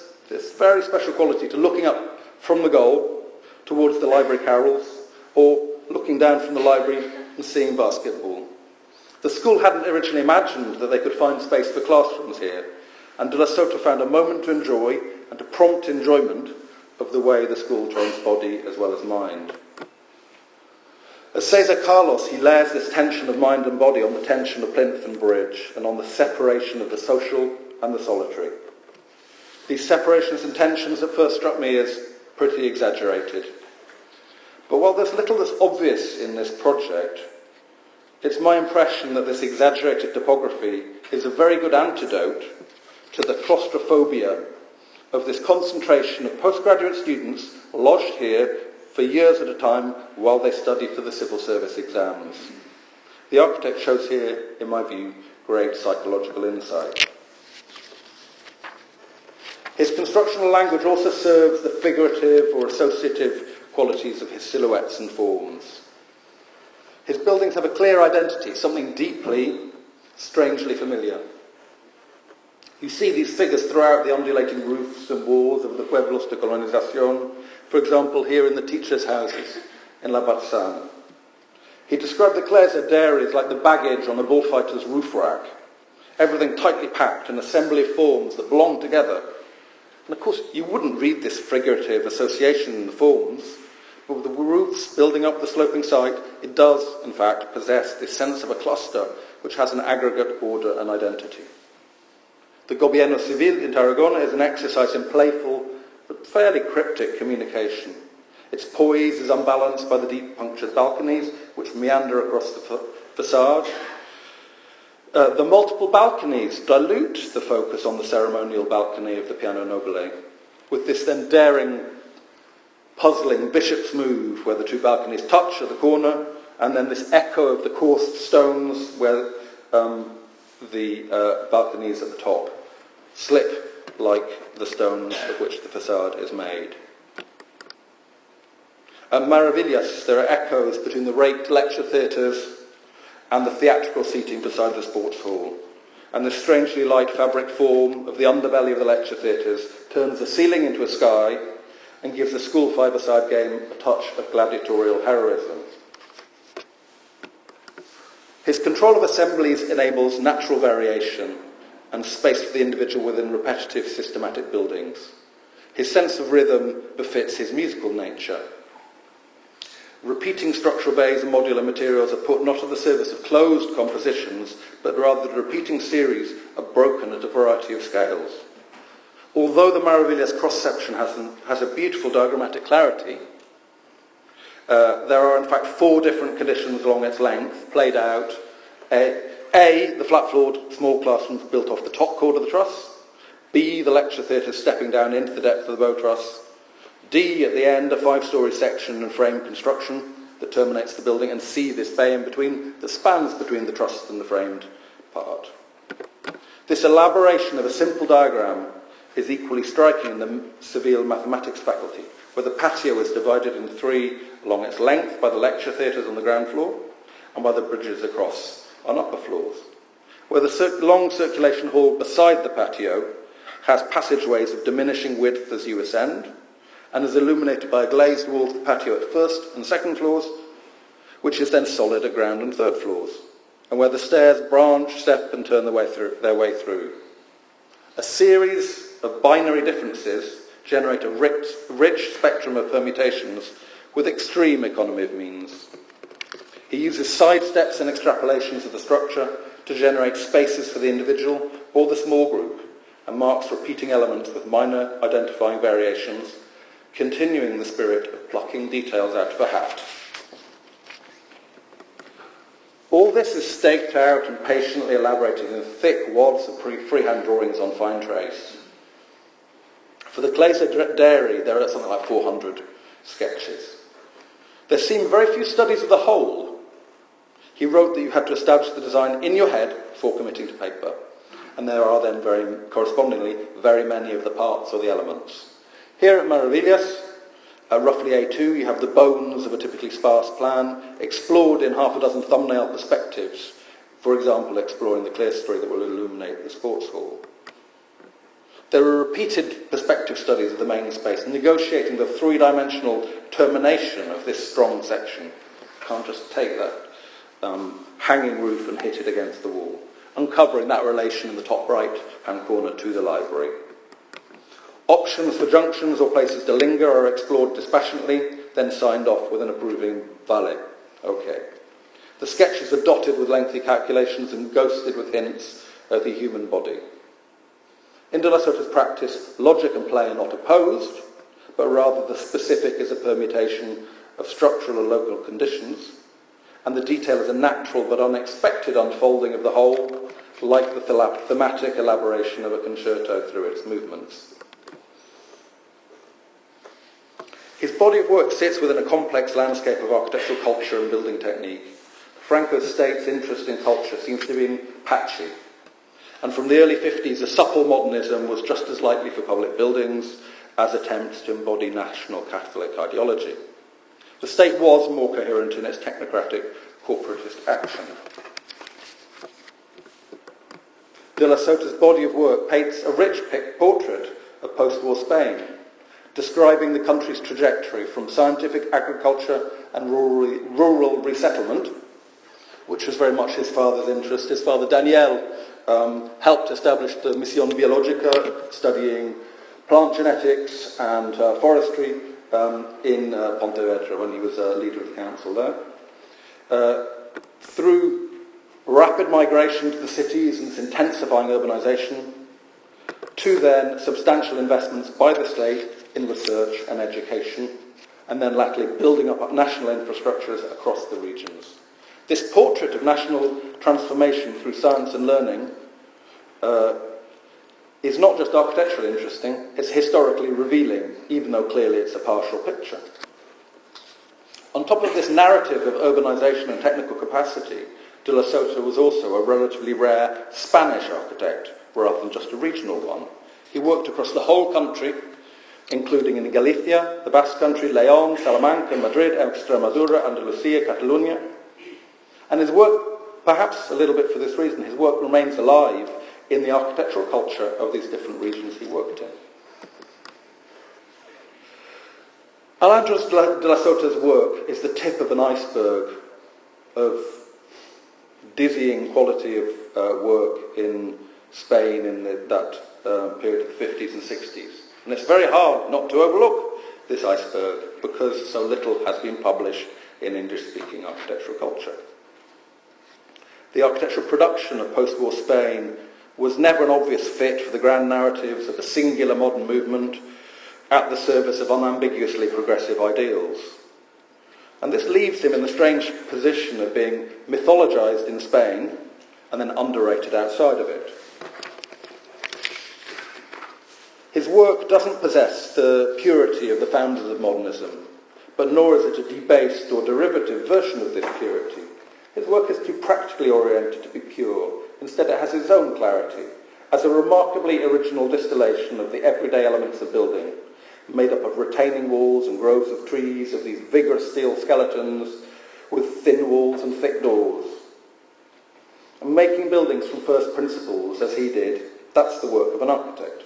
Speaker 3: very special quality to looking up from the goal towards the library carols, or looking down from the library and seeing basketball. The school hadn't originally imagined that they could find space for classrooms here, and De la Sota found a moment to enjoy and to prompt enjoyment of the way the school trains body as well as mind. As Cesar Carlos, he layers this tension of mind and body on the tension of plinth and bridge, and on the separation of the social and the solitary. These separations and tensions at first struck me as pretty exaggerated. But while there's little that's obvious in this project, it's my impression that this exaggerated topography is a very good antidote to the claustrophobia of this concentration of postgraduate students lodged here for years at a time while they study for the civil service exams. The architect shows here, in my view, great psychological insight. His constructional language also serves the figurative or associative qualities of his silhouettes and forms. His buildings have a clear identity, something deeply, strangely familiar. You see these figures throughout the undulating roofs and walls of the Pueblos de Colonización, for example, here in the teachers' houses in La Barzan. He described the Clesa dairies like the baggage on a bullfighter's roof rack, everything tightly packed, an assembly of forms that belong together. And of course, you wouldn't read this figurative association in the forms, but with the roofs building up the sloping site, it does, in fact, possess this sense of a cluster which has an aggregate order and identity. The Gobierno Civil in Tarragona is an exercise in playful but fairly cryptic communication. Its poise is unbalanced by the deep punctured balconies which meander across the facade. The multiple balconies dilute the focus on the ceremonial balcony of the Piano Nobile, with this then daring, puzzling bishop's move where the two balconies touch at the corner, and then this echo of the coursed stones where the balconies at the top slip like the stones of which the facade is made. At Maravillas, there are echoes between the raked lecture theatres and the theatrical seating beside the sports hall. and the strangely light fabric form of the underbelly of the lecture theatres turns the ceiling into a sky and gives the school five-a-side game a touch of gladiatorial heroism. His control of assemblies enables natural variation and space for the individual within repetitive, systematic buildings. His sense of rhythm befits his musical nature. Repeating structural bays and modular materials are put not at the service of closed compositions, but rather the repeating series are broken at a variety of scales. Although the Maravillas cross-section has a beautiful diagrammatic clarity, there are in fact 4 different conditions along its length, played out. A, the flat-floored small classrooms built off the top chord of the truss. B, the lecture theatre stepping down into the depth of the bow truss. D, at the end, a 5-storey section and frame construction that terminates the building. And C, this bay in between that spans between the truss and the framed part. This elaboration of a simple diagram is equally striking in the Seville mathematics faculty, where the patio is divided in 3 along its length by the lecture theatres on the ground floor and by the bridges across on upper floors, where the long circulation hall beside the patio has passageways of diminishing width as you ascend, and is illuminated by a glazed wall of the patio at 1st and 2nd floors, which is then solid at ground and 3rd floors, and where the stairs branch, step and turn their way through. A series of binary differences generate a rich spectrum of permutations with extreme economy of means. He uses side steps and extrapolations of the structure to generate spaces for the individual or the small group, and marks repeating elements with minor identifying variations, continuing the spirit of plucking details out of a hat. All this is staked out and patiently elaborated in thick wads of freehand drawings on fine trace. For the Glaser Dairy, there are something like 400 sketches. There seem very few studies of the whole. He wrote that you had to establish the design in your head before committing to paper, and there are then correspondingly very many of the parts or the elements. Here at Maravillas, roughly A2, you have the bones of a typically sparse plan, explored in half a dozen thumbnail perspectives, for example, exploring the clerestory that will illuminate the sports hall. There are repeated perspective studies of the main space, negotiating the 3-dimensional termination of this strong section. You can't just take that hanging roof and hit it against the wall, uncovering that relation in the top right-hand corner to the library. Options for junctions or places to linger are explored dispassionately, then signed off with an approving vale. Okay. The sketches are dotted with lengthy calculations and ghosted with hints of the human body. In De La Sota's practice, logic and play are not opposed, but rather the specific is a permutation of structural and local conditions, and the detail is a natural but unexpected unfolding of the whole, like the thematic elaboration of a concerto through its movements. His body of work sits within a complex landscape of architectural culture and building technique. Franco State's interest in culture seems to be patchy, and from the early 50s, a supple modernism was just as likely for public buildings as attempts to embody national Catholic ideology. The state was more coherent in its technocratic corporatist action. De La Sota's body of work paints a rich portrait of post-war Spain, describing the country's trajectory from scientific agriculture and rural resettlement, which was very much his father's interest. His father, Daniel, helped establish the Misión Biológica, studying plant genetics and forestry in Pontevedra when he was leader of the council there. Through rapid migration to the cities and its intensifying urbanisation, to then substantial investments by the state in research and education, and then latterly building up national infrastructures across the regions. This portrait of national transformation through science and learning is not just architecturally interesting, it's historically revealing, even though clearly it's a partial picture. On top of this narrative of urbanisation and technical capacity, De La Sota was also a relatively rare Spanish architect, rather than just a regional one. He worked across the whole country, including in Galicia, the Basque Country, León, Salamanca, Madrid, Extremadura, Andalusia, Catalonia. And his work Perhaps a little bit for this reason, his work remains alive in the architectural culture of these different regions he worked in. Alejandro de la Sota's work is the tip of an iceberg of dizzying quality of work in Spain in that period of the 50s and 60s. And it's very hard not to overlook this iceberg because so little has been published in English-speaking architectural culture. The architectural production of post-war Spain was never an obvious fit for the grand narratives of a singular modern movement at the service of unambiguously progressive ideals. And this leaves him in the strange position of being mythologized in Spain and then underrated outside of it. His work doesn't possess the purity of the founders of modernism, but nor is it a debased or derivative version of this purity. His work is too practically oriented to be pure. Instead, it has its own clarity, as a remarkably original distillation of the everyday elements of building, made up of retaining walls and groves of trees, of these vigorous steel skeletons with thin walls and thick doors. And making buildings from first principles, as he did, that's the work of an architect.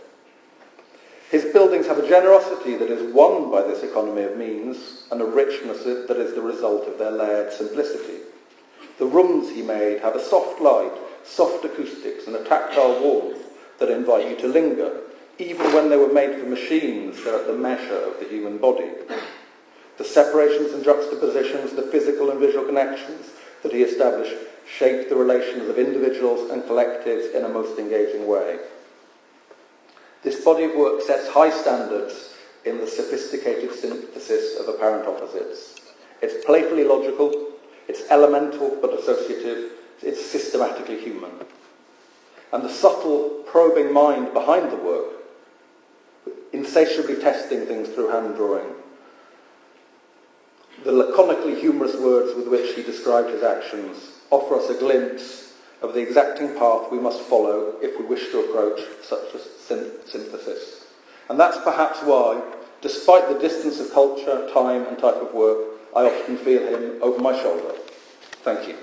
Speaker 3: His buildings have a generosity that is won by this economy of means and a richness that is the result of their layered simplicity. The rooms he made have a soft light, soft acoustics and a tactile warmth that invite you to linger. Even when they were made for machines, they're at the measure of the human body. The separations and juxtapositions, the physical and visual connections that he established shaped the relations of individuals and collectives in a most engaging way. This body of work sets high standards in the sophisticated synthesis of apparent opposites. It's playfully logical, it's elemental but associative, it's systematically human. And the subtle, probing mind behind the work, insatiably testing things through hand drawing. The laconically humorous words with which he described his actions offer us a glimpse of the exacting path we must follow if we wish to approach such a synthesis. And that's perhaps why, despite the distance of culture, time and type of work, I often feel him over my shoulder. Thank you.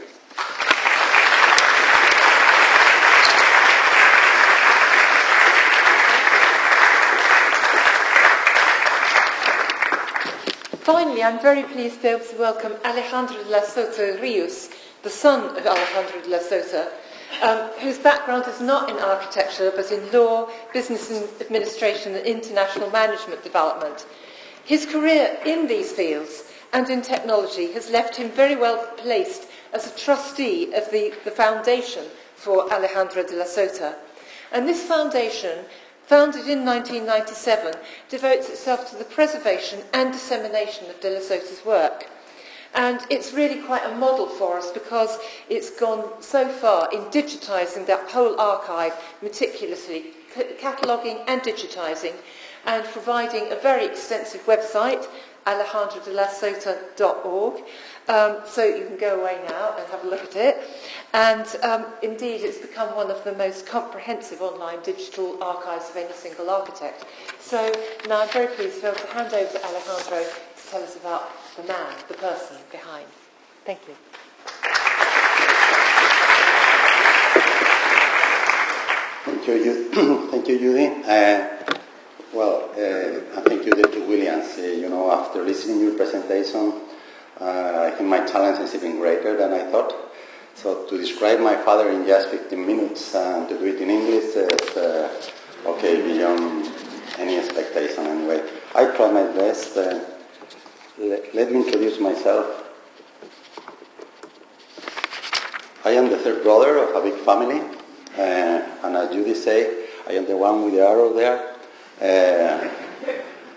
Speaker 1: Finally, I'm very pleased to be able to welcome Alejandro de la Sota Rios, the son of Alejandro de la Sota, whose background is not in architecture but in law, business and administration and international management development. His career in these fields and in technology has left him very well placed as a trustee of the foundation for Alejandro de la Sota. And this foundation, founded in 1997, devotes itself to the preservation and dissemination of de la Sota's work. And it's really quite a model for us because it's gone so far in digitising that whole archive meticulously, cataloguing and digitising, and providing a very extensive website, alejandrodelasota.org. So you can go away now and have a look at it. And indeed, it's become one of the most comprehensive online digital archives of any single architect. So now I'm very pleased to be able to hand over to Alejandro to tell us about the man, the person behind. Thank you.
Speaker 4: Thank you, Judi. And thank you to Williams. After listening to your presentation, I think my challenge is even greater than I thought. So to describe my father in just 15 minutes and to do it in English is, beyond any expectation anyway. I try my best. Let me introduce myself. I am the third brother of a big family, and as Judi said, I am the one with the arrow there.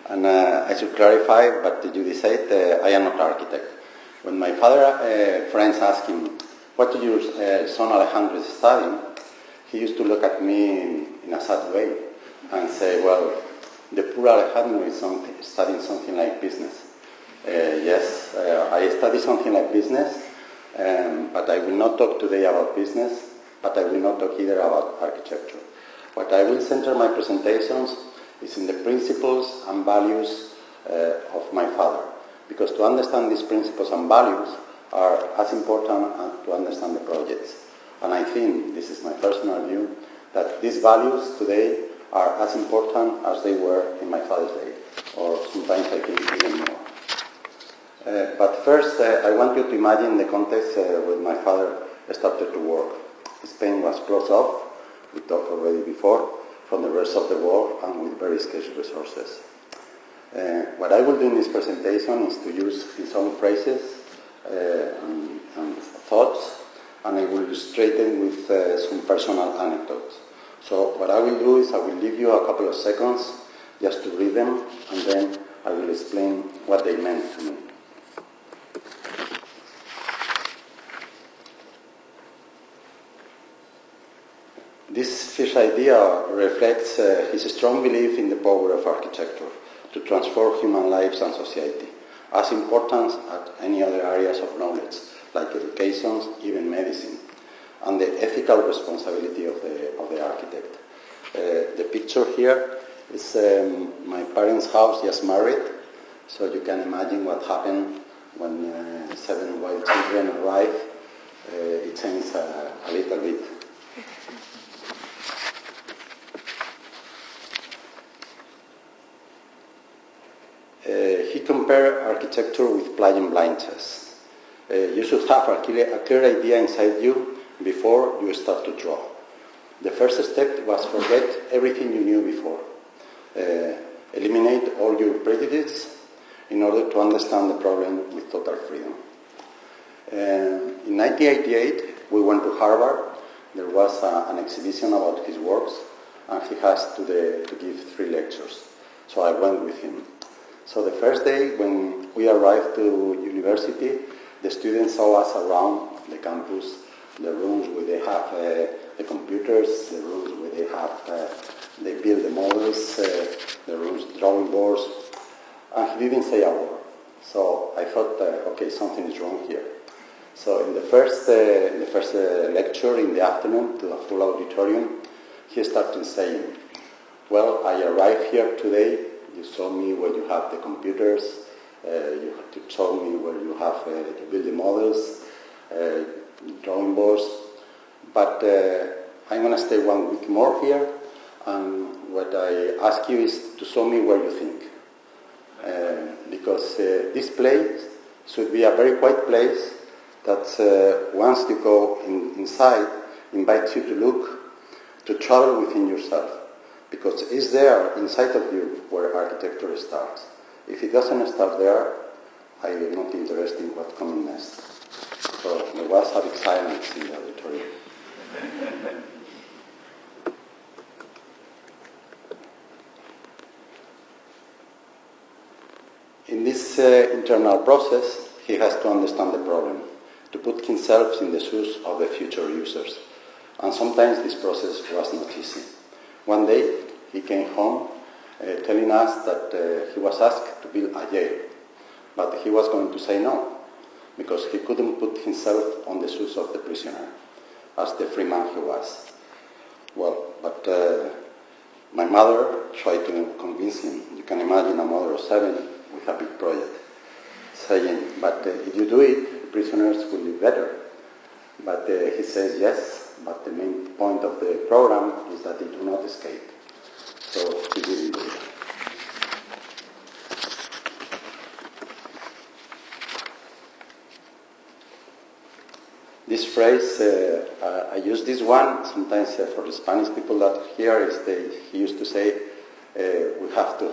Speaker 4: And I should clarify, but Judi said, I am not an architect. When my father friends asked him, what did your son Alejandro is studying? He used to look at me in a sad way and say, well, the poor Alejandro is studying something like business. Yes, I study something like business, but I will not talk today about business, but I will not talk either about architecture. What I will center my presentations is in the principles and values of my father, because to understand these principles and values are as important as to understand the projects. And I think, this is my personal view, that these values today are as important as they were in my father's day, or sometimes I think even more. But first, I want you to imagine the context when my father started to work. Spain was closed off, we talked already before, from the rest of the world and with very scarce resources. What I will do in this presentation is to use some phrases and thoughts, and I will illustrate them with some personal anecdotes. So what I will do is I will leave you a couple of seconds just to read them, and then I will explain what they meant to me. This first idea reflects his strong belief in the power of architecture to transform human lives and society, as important as any other areas of knowledge, like education, even medicine, and the ethical responsibility of the architect. The picture here is my parents' house just married, so you can imagine what happened when 7 white children arrive. It changed a little bit. He compared architecture with playing blind chess. You should have a clear idea inside you before you start to draw. The first step was forget everything you knew before. Eliminate all your prejudices in order to understand the problem with total freedom. In 1988, we went to Harvard. There was an exhibition about his works, and he has to give 3 lectures. So I went with him. So the first day when we arrived to university, the students saw us around the campus, the rooms where they have the computers, the rooms where they build the models, the rooms, drawing boards, and he didn't say a word. So I thought, okay, something is wrong here. So in the first lecture in the afternoon to a full auditorium, he started saying, well, I arrived here today. You saw me where you have the computers, you showed me where you have you build the models, drawing boards, but I'm going to stay 1 week more here, and what I ask you is to show me where you think. Because this place should be a very quiet place that once you go inside, invites you to look, to travel within yourself. Because it's there, inside of you, where architecture starts. If it doesn't start there, I am not interested in what's coming next. So there was a big silence in the auditorium. In this internal process, he has to understand the problem, to put himself in the shoes of the future users. And sometimes this process was not easy. One day, he came home telling us that he was asked to build a jail, but he was going to say no, because he couldn't put himself on the shoes of the prisoner, as the free man he was. Well, but my mother tried to convince him. You can imagine a mother of 7 with a big project, saying, but if you do it, the prisoners will live better. But he says yes, but the main point of the program is that they do not escape. So he didn't do it. This phrase, I use this one sometimes for the Spanish people that here he used to say, we have to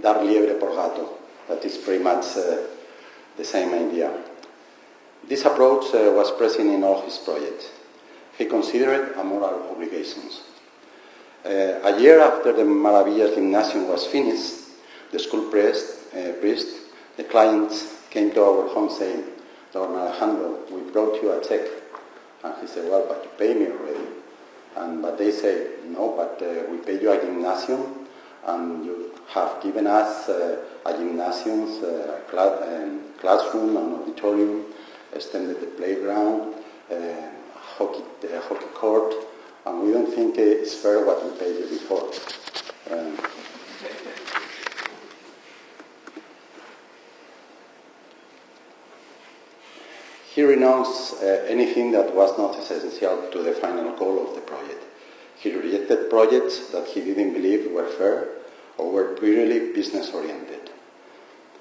Speaker 4: dar liebre por gato. That is pretty much the same idea. This approach was present in all his projects. He considered a moral obligations. A year after the Maravillas Gymnasium was finished, the school priest, the clients came to our home saying, Don Alejandro, we brought you a check. And he said, well, but you pay me already. But they say, no, but we paid you a gymnasium, and you have given us a gymnasium, classroom, an auditorium, extended the playground, hockey court, and we don't think it's fair what we paid you before. He renounced anything that was not essential to the final goal of the project. He rejected projects that he didn't believe were fair or were purely business-oriented.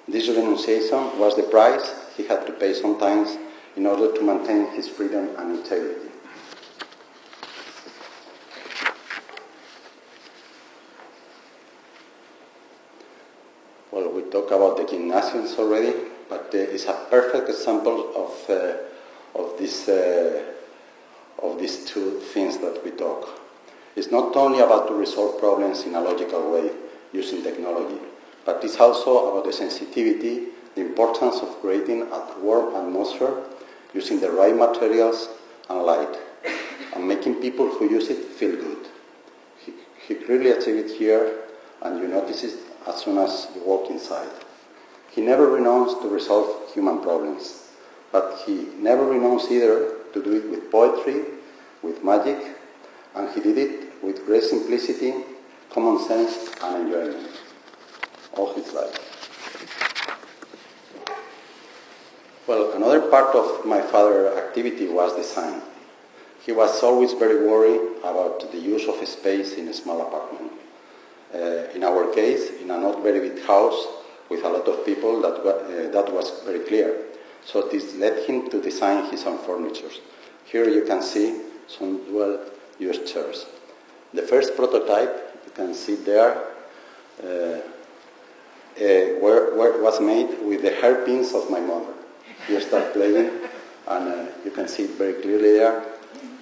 Speaker 4: This renunciation was the price he had to pay sometimes in order to maintain his freedom and integrity. Well, we talked about the gymnasiums already, but it's a perfect example of these two things that we talk. It's not only about to resolve problems in a logical way using technology, but it's also about the sensitivity, the importance of creating a warm atmosphere using the right materials and light, and making people who use it feel good. He clearly achieved it here, and you notice it as soon as you walk inside. He never renounced to resolve human problems, but he never renounced either to do it with poetry, with magic, and he did it with great simplicity, common sense, and enjoyment all his life. Well, another part of my father's activity was design. He was always very worried about the use of space in a small apartment. In our case, in a not very big house with a lot of people, that was very clear. So this led him to design his own furniture. Here you can see some dual-use chairs. The first prototype, you can see there, was made with the hairpins of my mother. You start playing, and you can see it very clearly there.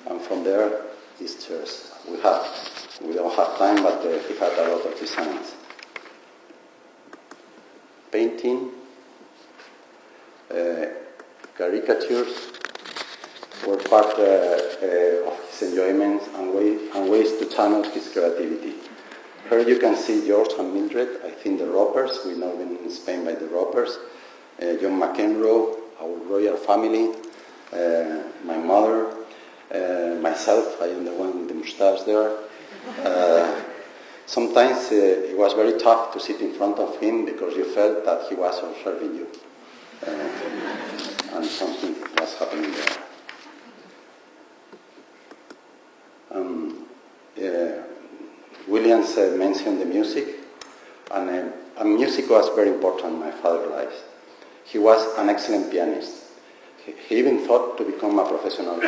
Speaker 4: And from there, these chairs. We don't have time, but he had a lot of designs. Painting, caricatures were part of his enjoyments and ways to channel his creativity. Here you can see George and Mildred, I think the Ropers, we know them in Spain by the Ropers, John McEnroe, our royal family, my mother, myself, I am the one with the moustache there. Sometimes it was very tough to sit in front of him because you felt that he was observing you. And something was happening there. Williams mentioned the music, and music was very important in my father's life. He was an excellent pianist. He even thought to become a professional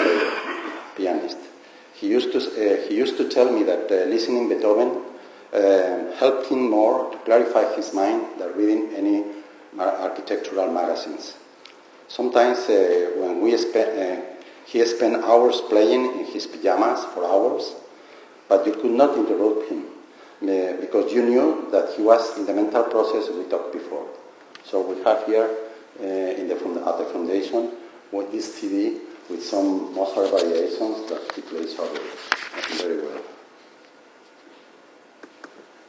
Speaker 4: pianist. He used to tell me that listening to Beethoven helped him more to clarify his mind than reading any architectural magazines. Sometimes when he spent hours playing in his pajamas for hours, but you could not interrupt him because you knew that he was in the mental process we talked before. So we have here at the foundation with this CD with some Mozart variations that he plays very well.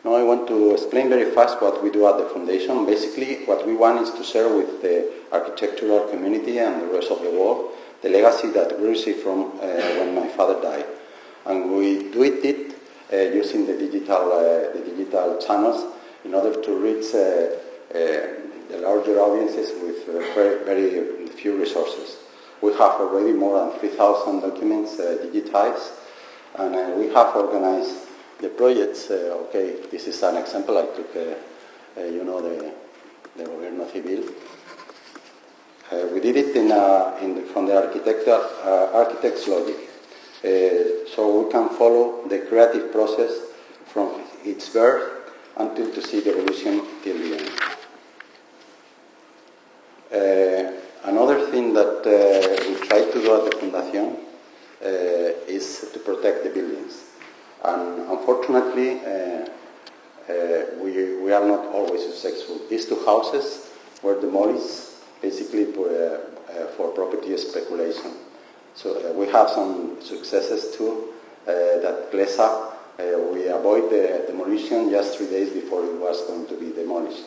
Speaker 4: Now I want to explain very fast what we do at the foundation. Basically, what we want is to share with the architectural community and the rest of the world the legacy that we received from when my father died. And we do it using the digital channels in order to reach the larger audiences with very few resources. We have already more than 3,000 documents digitized, and we have organized the projects. This is an example. I took, the Gobierno Civil. We did it from the architect's logic. So we can follow the creative process from its birth until to see the evolution till the end. Another thing that we try to do at the Fundación is to protect the buildings. And unfortunately, we are not always successful. These two houses were demolished basically for property speculation. So we have some successes too, that Glesa, we avoid the demolition just 3 days before it was going to be demolished.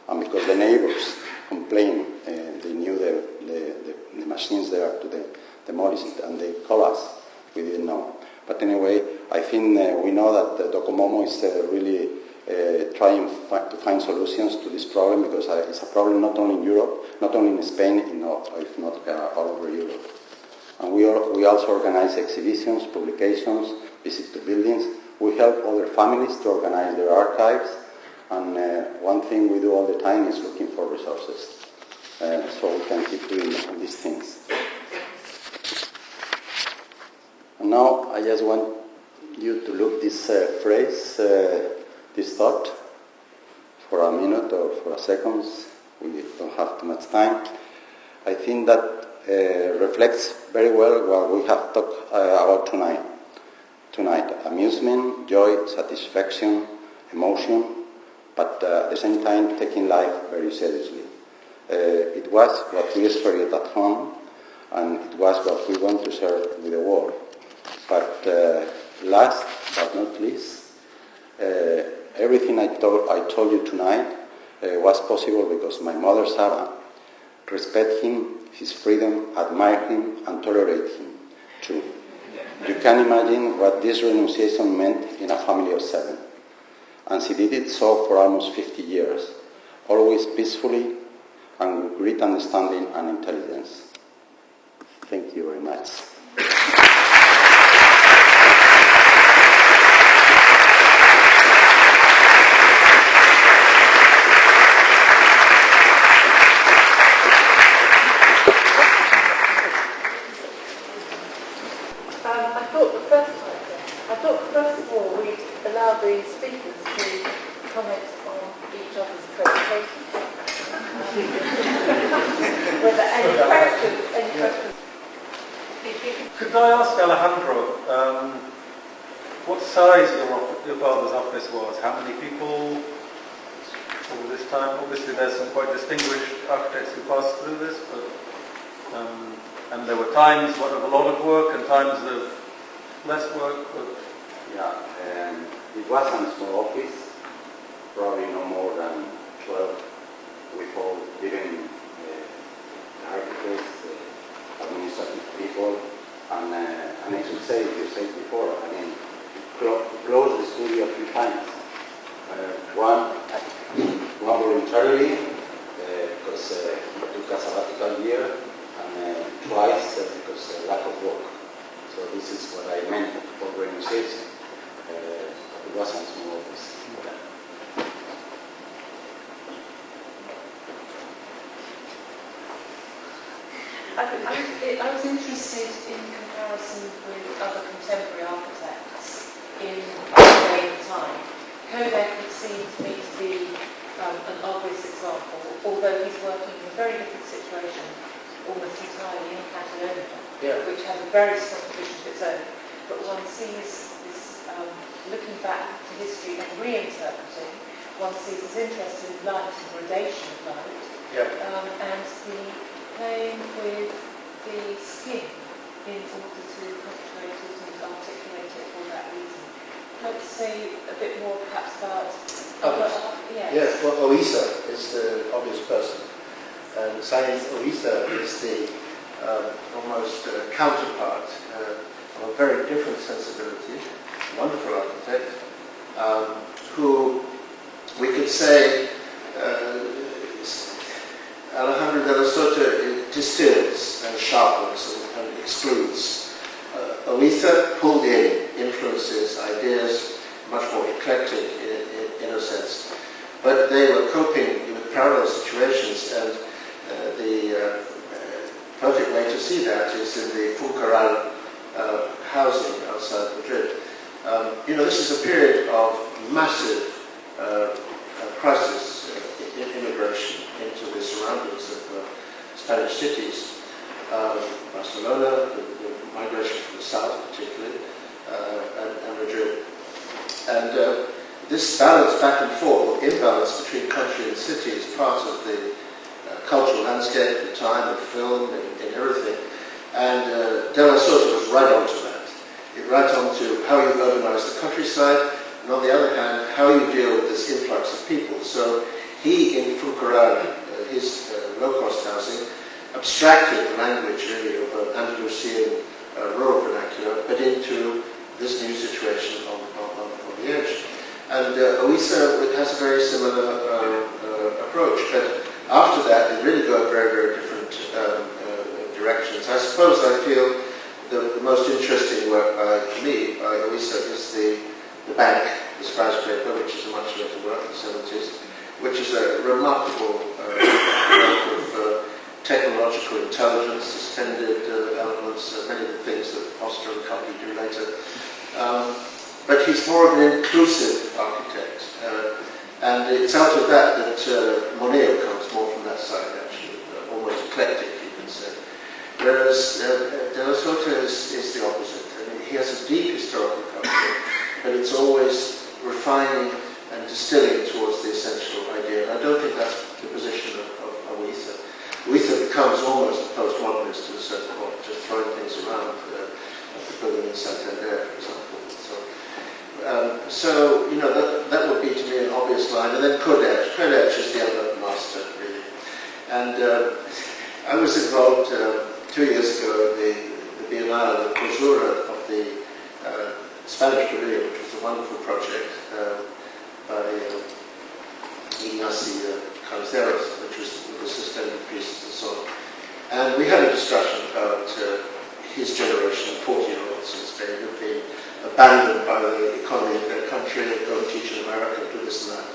Speaker 4: And because the neighbors complained, they knew the machines there to demolish it, and they called us. We didn't know. But anyway, I think we know that Docomomo is really trying to find solutions to this problem, because it's a problem not only in Europe, not only in Spain, if not all over Europe. And we also organize exhibitions, publications, visit to buildings. We help other families to organize their archives, and one thing we do all the time is looking for resources, so we can keep doing these things. And now I just want you to look this phrase, this thought, for a minute or for a second. We don't have too much time. I think that reflects very well what we have talked about tonight. Amusement, joy, satisfaction, emotion, but at the same time taking life very seriously. It was what we experienced at home, and it was what we want to share with the world. But last but not least, everything I told you tonight was possible because my mother, Sarah, respect him, his freedom, admire him, and tolerate him, too. You can imagine what this renunciation meant in a family of 7. And she did it so for almost 50 years, always peacefully and with great understanding and intelligence. Thank you very much.
Speaker 1: I thought first of all we'd allow the speakers to comment on each other's presentations. Whether any questions?
Speaker 3: Could I ask Alejandro, what size your father's office was? How many people all this time? Obviously there's some quite distinguished architects who passed through this, but and there were times of a lot of work and times of less work. But
Speaker 4: yeah, it was a small office, probably no more than 12 with all living architects, administrative people, and I should say, you said before, I mean, closed the studio a few times. One voluntarily, because he took a sabbatical year, and twice because lack of work. So this is what I meant for renunciation. It wasn't a small office.
Speaker 5: I was interested in comparison with other contemporary architects in our day and time. Kodak would seem to me to be an obvious example, although he's working in a very different situation, almost entirely in Catalonia, which has a very strong tradition of its own. But one sees this, looking back to history and reinterpreting, one sees this interest in light and gradation of light, and the playing with the skin in order to punctuate it and articulate it for that reason. Let's say a bit more perhaps about...
Speaker 2: Yes, well, Oisa is the obvious person. And Sainz Oisa is the almost counterpart of a very different sensibility, wonderful architect, who we could say Alejandro de la Sota distills and sharpens and excludes. Oisa pulled in influences, ideas, much more eclectic in a sense. But they were coping with parallel situations, and the perfect way to see that is in the Funcaral housing outside Madrid. This is a period of massive crisis in immigration into the surroundings of Spanish cities. Barcelona, the migration from the south particularly, and Madrid. And this balance back and forth, or imbalance between country and city, is part of the cultural landscape, the time, the film, and everything. And De La Sota was right onto that. Right onto how you urbanize the countryside, and on the other hand, how you deal with this influx of people. So he, in Funcaral, his low-cost housing, abstracted the language really of an Andalusian rural vernacular, but into this new situation on the edge. And OISA has a very similar approach, but after that they really go in very, very different directions. I suppose I feel the most interesting work for me by OISA is the bank, the skyscraper, which is a much later work in the 70s, which is a remarkable work of technological intelligence, suspended elements, many of the things that Foster and company do later. But he's more of an inclusive architect. And it's out of that Monet comes more from that side, actually, almost eclectic, you can say. Whereas Della Sota is the opposite. I mean, he has a deep historical culture, but it's always refining and distilling towards the essential idea. And I don't think that's the position of Uitha. Uitha becomes almost a postmodernist to a certain point, just throwing things around, like the building in Santander, for example. So you know, that would be to me an obvious line. And then Kodesh. Kodesh is the other master, really. And I was involved 2 years ago in the Biennale, the clausura of the Spanish Pavilion, which was a wonderful project by Ignacio Calceros, which was the suspended pieces and so on. And we had a discussion about his generation, 40-year-olds in Spain, who've been abandoned by the economy of their country and go and teach in America, do this and that.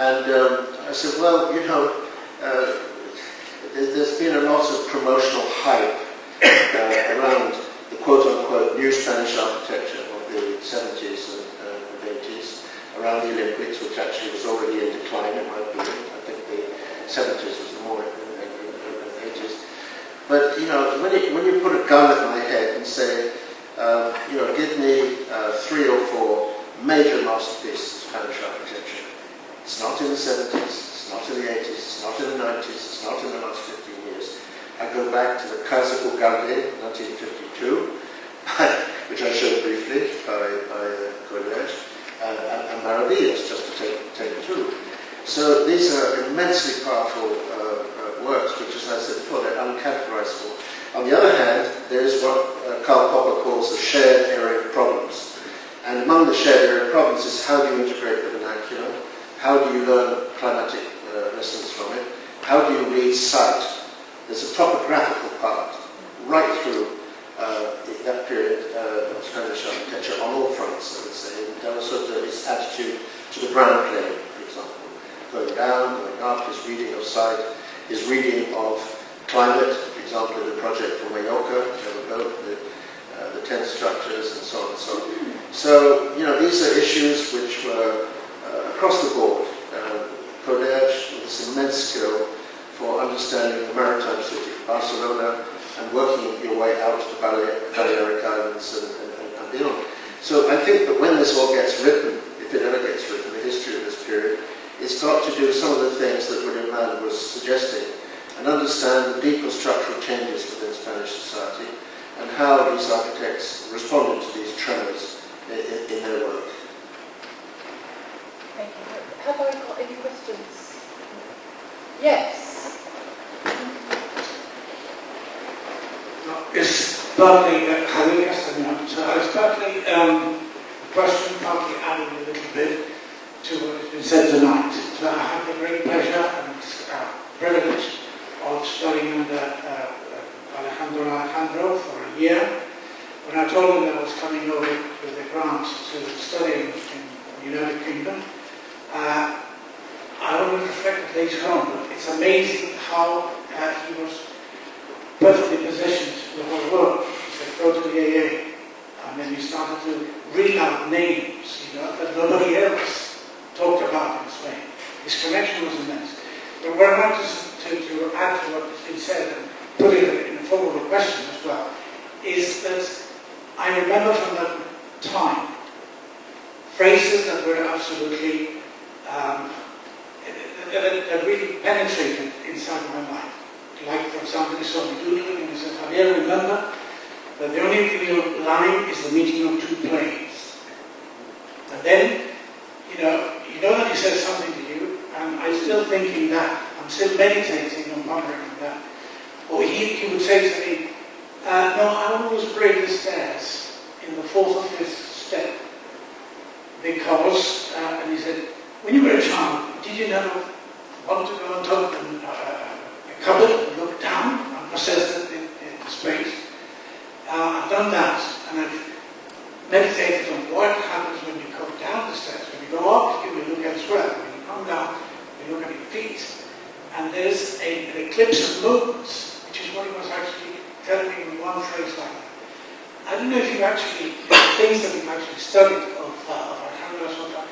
Speaker 2: And I said, well, you know, there's been a lot of promotional hype around the quote-unquote new Spanish architecture of the 70s and 80s, around the Olympics, which actually was already in decline, in my opinion. I think the 70s was more than the 80s. But, you know, when you put a gun at my head and say, you know, give me 3 or 4 major masterpieces of Spanish architecture. It's not in the 70s, it's not in the 80s, it's not in the 90s, it's not in the last 15 years. I go back to the Casa Ugalde, 1952, which I showed briefly by Kodesh, and Maravillas, just to take 2. So these are immensely powerful works, which, as I said before, they're uncategorizable. On the other hand, there is what Karl Popper calls a shared area of problems. And among the shared area of problems is how do you integrate the vernacular? How do you learn climatic lessons from it? How do you read sight? There's a topographical part right through that period of Spanish architecture on all fronts, I would say. And Della Sota, his attitude to the ground plane, for example. Going down, going up, his reading of sight, his reading of climate, for example, in the project for Mallorca, the tent structures and so on and so on. So, you know, these are issues which were across the board. Kodesh, with this immense skill for understanding the maritime city of Barcelona and working your way out to the Balearic Islands and beyond. So I think that when this all gets written, if it ever gets written, the history of this period, it's got to do some of the things that William Mann was suggesting and understand the deeper structural changes within Spanish society and how these architects responded to these tremors in their work.
Speaker 1: Thank you. Have I got any questions? Yes.
Speaker 6: It's partly, it's partly question, partly adding a little bit to what has been said tonight. So I have the great pleasure and privilege of studying under Alejandro for a year. When I told him that I was coming over with a grant to study in the United Kingdom, I only reflected later on, but it's amazing how he was perfectly positioned for the whole world. He said, go to the AA. And then he started to read out names, you know, that nobody else talked about in Spain. His connection was immense. But what I want to add to what has been said and put it in the form of a question as well, is that I remember from that time phrases that were absolutely, that really penetrated inside my mind. Like, for example, he saw me doodling and he said, Javier, remember that the only real line is the meeting of 2 planes. And then, you know that he says something to you, and I'm still thinking that. I'm still meditating and pondering on that. Or he would say to me, no, I always break the stairs in the 4th or 5th step because, and meditated on what happens when you come down the stairs. When you go up, you will look elsewhere. When you come down, you look at your feet. And there's an eclipse of movements, which is what he was actually telling me in one phrase like that. I don't know if you've actually, things that we've actually studied of Alejandro Sota,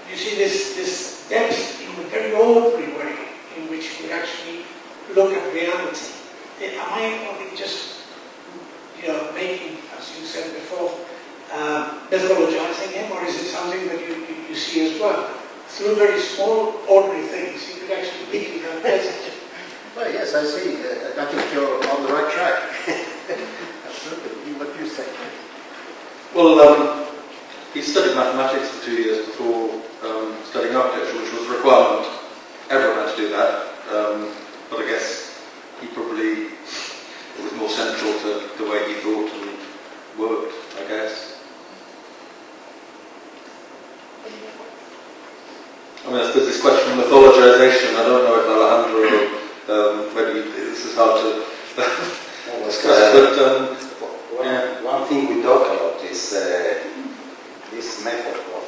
Speaker 6: you see this depth in the very ordinary way in which we actually look at reality. Am I only just, making, as you said before, mythologizing him, or is it something that you see as well? Through very small, ordinary things, you could actually make that message.
Speaker 2: Well, yes, I see. I think you're on the right track. Absolutely. What do you say?
Speaker 3: Well, he studied mathematics for 2 years before studying architecture, which was a requirement. Everyone had to do that. But I guess it was more central to the way he thought and worked, I guess. I mean, I suppose this question of mythologization, I don't know if Alejandro, maybe this is hard to discuss, but
Speaker 4: one thing we talk about is this method of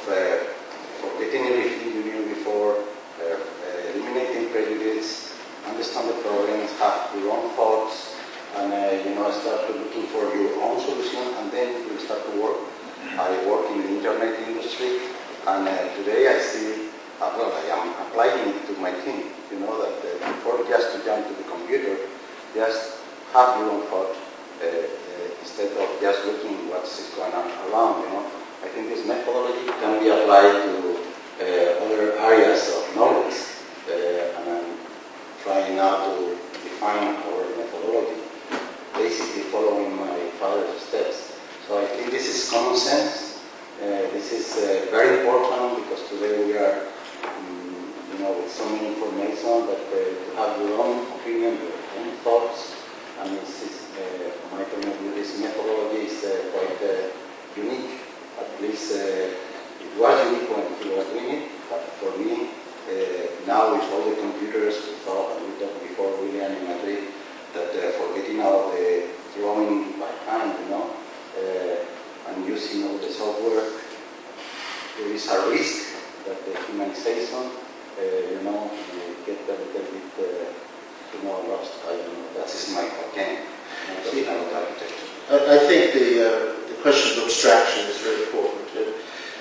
Speaker 4: forgetting everything you knew before, eliminating prejudice, understand the problems, have your own thoughts, and start looking for your own solution, and then you start to work. I work in the internet industry, and today I see, I am applying it to my team. That before just to jump to the computer, just have your own thought instead of just looking what's going on around. I think this methodology can be applied to other areas of knowledge, and I'm trying now to define our methodology, basically following my father's steps. So I think this is common sense. This is very important because today we are, with so many information that you have your own opinion, your own thoughts, and from my point of view, this methodology is quite unique. At least it was unique when he was doing it, but for me, now with all the computers, we talked before, William in Madrid, that forgetting about the drawing by hand, and using all the software, there is a risk that the humanization, get a little bit, lost. I don't know. That is my opinion.
Speaker 2: I think the question of abstraction is very important.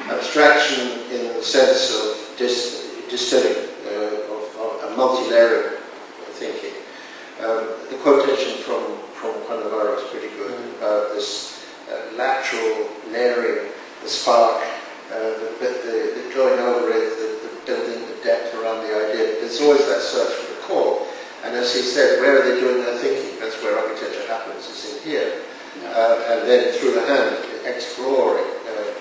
Speaker 2: Abstraction in the sense of distilling, of a multi-layered thinking. The quotation from Cannavaro is pretty good about this lateral layering, the spark, the going over it, the building the depth around the idea. There's always that search for the core. And as he said, where are they doing their thinking? That's where architecture happens, it's in here. And then through the hand, exploring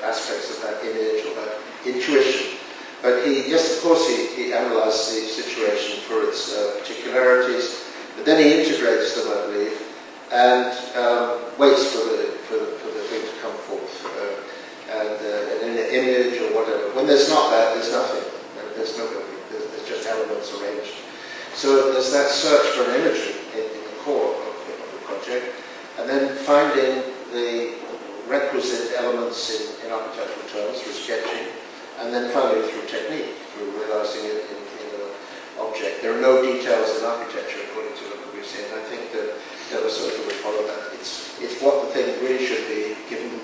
Speaker 2: aspects of that image or that intuition. But of course, he analysed the situation for its particularities, but then he integrates them, I believe, and waits for the thing to come forth. And in an image or whatever. When there's not that, there's nothing. There's just elements arranged. So there's that search for an imagery in the core of the project, and then finding the requisite elements in architectural terms through sketching, and then finally through technique, through realizing it in an object. There are no details in architecture according to Le Corbusier, and I think that Della Sota would follow that. It's what the thing really should be given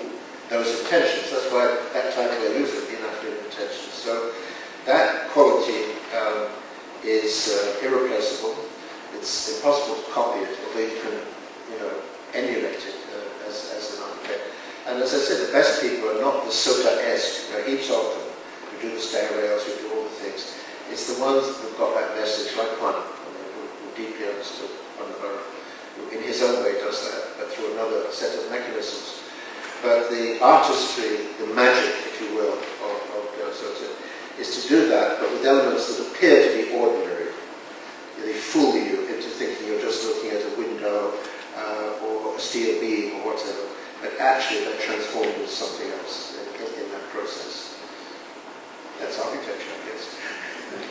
Speaker 2: those intentions. That's why that title I use it, the inactive intentions. So that quality is irreplaceable. It's impossible to copy it, although you can, emulate it as an architect. And as I said, the best people are not the Sota-esque. There are heaps of them who do the stair rails, who do all the things. It's the ones who've got that message, like Mann, who deeply understood who in his own way does that, but through another set of mechanisms. But the artistry, the magic, if you will, of Sota is to do that, but with elements that appear to be ordinary. They fool you into thinking you're just looking at a window or a steel beam or whatever, but actually they're transformed into something else in that process. That's architecture, I guess.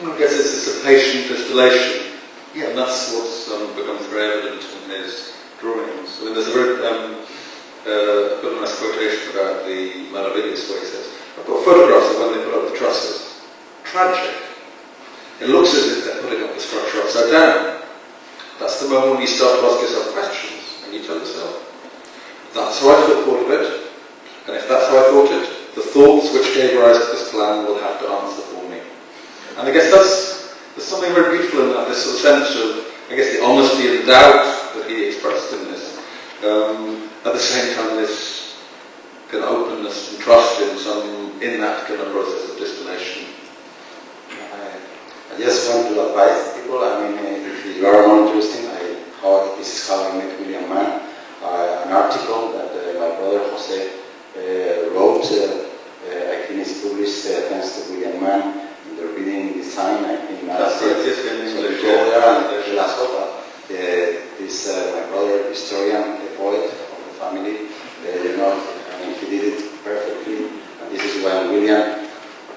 Speaker 3: I guess it's a patient distillation,
Speaker 2: yeah.
Speaker 3: And that's what's becomes very evident in his drawings. I mean, there's a very got a nice quotation about the Maravillas where he says, I've got photographs of when they put up the trusses. Tragic. It looks as if they're putting up the structure upside down. That's the moment when you start to ask yourself questions, and you tell yourself, that's how I thought of it, and if that's how I thought it, the thoughts which gave rise to this plan will have to answer for me. And I guess there's something very beautiful in that, this sort of sense of, I guess, the honesty and doubt that he expressed in this. At the same time, this kind of openness and trust in that kind of process of distillation.
Speaker 4: I just want to advise people, I mean, if you are more interested, this is how I met William Mann, an article that my brother Jose wrote, I think it's published thanks to William Mann in the reading design, I think that's it. So La Sota, is my brother, historian, a poet of the family, I mean, he did it perfectly, and this is when William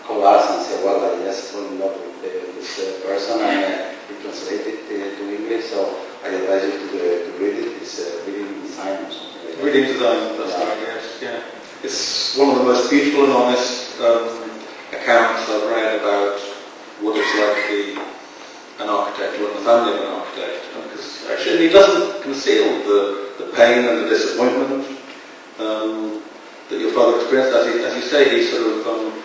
Speaker 4: called us and said, well, I just fell in love with this person, and he translated it to English, so I advise you to read it. It's reading design or something like that.
Speaker 3: Reading design, that's right, yes, yeah. It's one of the most beautiful and honest accounts I've read about what it's like to be an architect or in the family of an architect. Because actually he doesn't conceal the pain and the disappointment that your father experienced. As you say, he sort of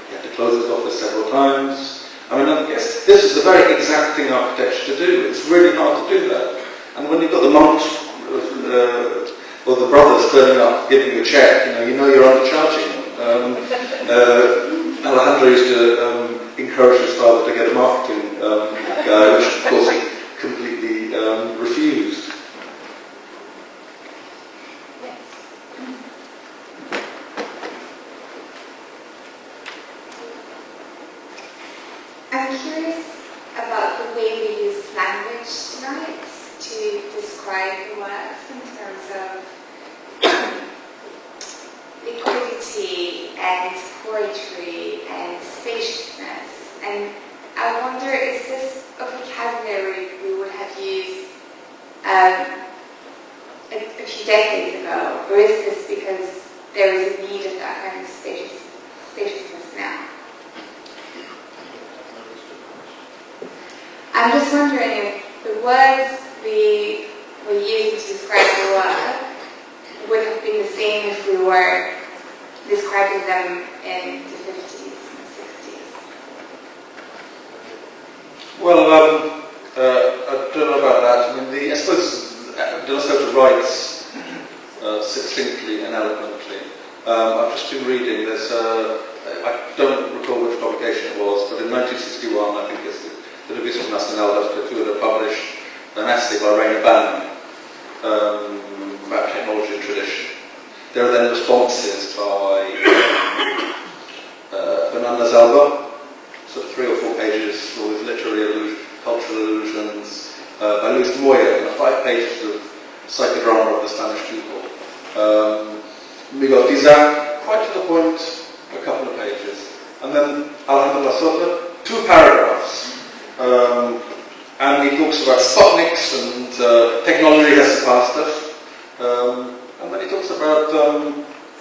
Speaker 3: had to close his office several times. I mean, I guess this is the very exact thing architecture to do. It's really hard to do that. And when you've got the monks or the brothers turning up giving you a check, you know you're undercharging them. Alejandro used to encourage his father to get a marketing guy, which of course he completely refused.
Speaker 7: I'm curious about the way we use language tonight to describe the works in terms of liquidity and poetry and spaciousness. And I wonder, is this a vocabulary we would have used a few decades ago, or is this because there is a need of that kind of spaciousness now? I'm just wondering if the words we were using to describe the work would have been the same if we were describing them in the 50s and 60s.
Speaker 3: Well, I don't know about that. I mean, I suppose De La Sota writes succinctly and eloquently. I've just been reading, I don't recall which publication it was, but in 1961, I think it's the Revista Nacional de Cultura published an essay by Rainer Mann about technology and tradition. There are then responses by Fernanda Zalba, sort of 3 or 4 pages, all with literary cultural allusions, by Luis Moya, 5 pages of psychodrama of the Spanish people. Miguel Fizac, quite to the point, a couple of pages. And then Alejandro La Sota, 2 paragraphs. And he talks about Sputniks and technology has surpassed us. And then he talks about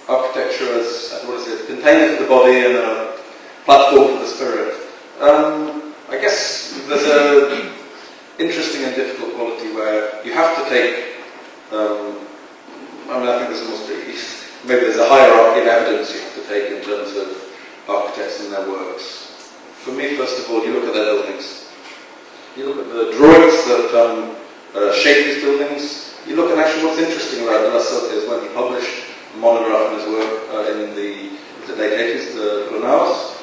Speaker 3: architecture as a container for the body and a platform for the spirit. I guess there's an interesting and difficult quality where you have to take, I think maybe there's a hierarchy of evidence you have to take in terms of architects and their works. For me, first of all, you look at their buildings. You look at the drawings that shape these buildings. You look at actually what's interesting about De La Sota is when he published a monograph on his work in the late 80s, the Lunaus.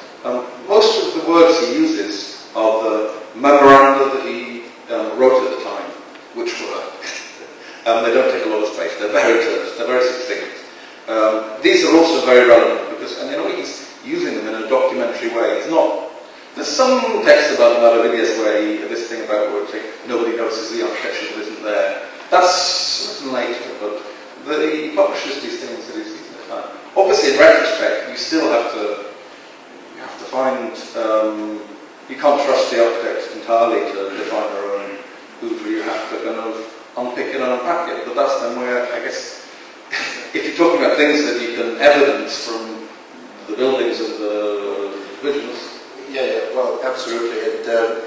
Speaker 3: Most of the words he uses are the memoranda that he wrote at the time, which were, they don't take a lot of space, they're very terse, they're very succinct. These are also very relevant because, and he's using them in a documentary way. It's not. There's some text about Maravillas where this thing about where nobody notices the architecture that isn't there. That's later, but he publishes these things that he's using at the time. Obviously, in retrospect, you still have to find. You can't trust the architects entirely to define their own oeuvre. You have to kind of unpick it and unpack it. But that's then where I guess if you're talking about things that you can evidence from the buildings and the divisions.
Speaker 2: Yeah, well, absolutely. And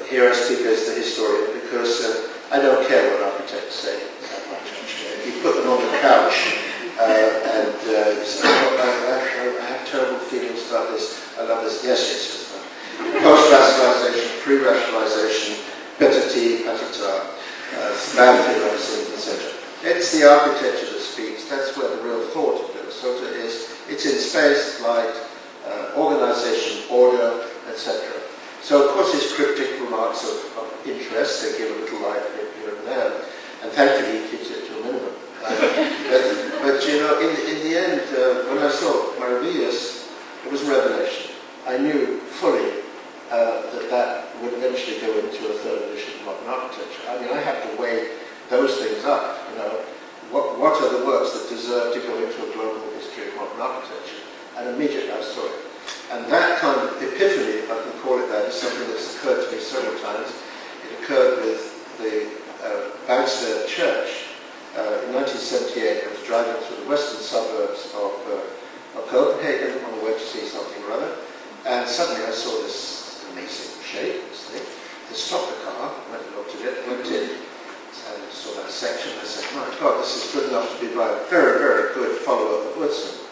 Speaker 2: here I speak as the historian because I don't care what architects say that much, actually. If you put them on the couch and say, I have terrible feelings about this, I love this. Yes. Post-rationalization, pre-rationalization, petiti, patata, bad theorizing, etc. It's the architecture that speaks. That's where the real thought of Sota is. It's in space, light, organization, order, etc. So, of course, his cryptic remarks of interest, they give a little light here and there, and thankfully he keeps it to a minimum. But you know, in the end, when I saw Maravillas, it was a revelation. I knew fully that would eventually go into a third edition of modern architecture. I mean, I had to weigh those things up, you know. What are the works that deserve to go into a global history of modern architecture? And immediately I saw it. And that kind of epiphany, if I can call it that, is something that's occurred to me several times. It occurred with the Bagsted Church. In 1978, I was driving through the western suburbs of Copenhagen on the way to see something or other. And suddenly I saw this amazing shape, this thing. I stopped the car, went and looked at it, went in, and saw that section. I said, my God, this is good enough to be by a very, very good follower of Woodson.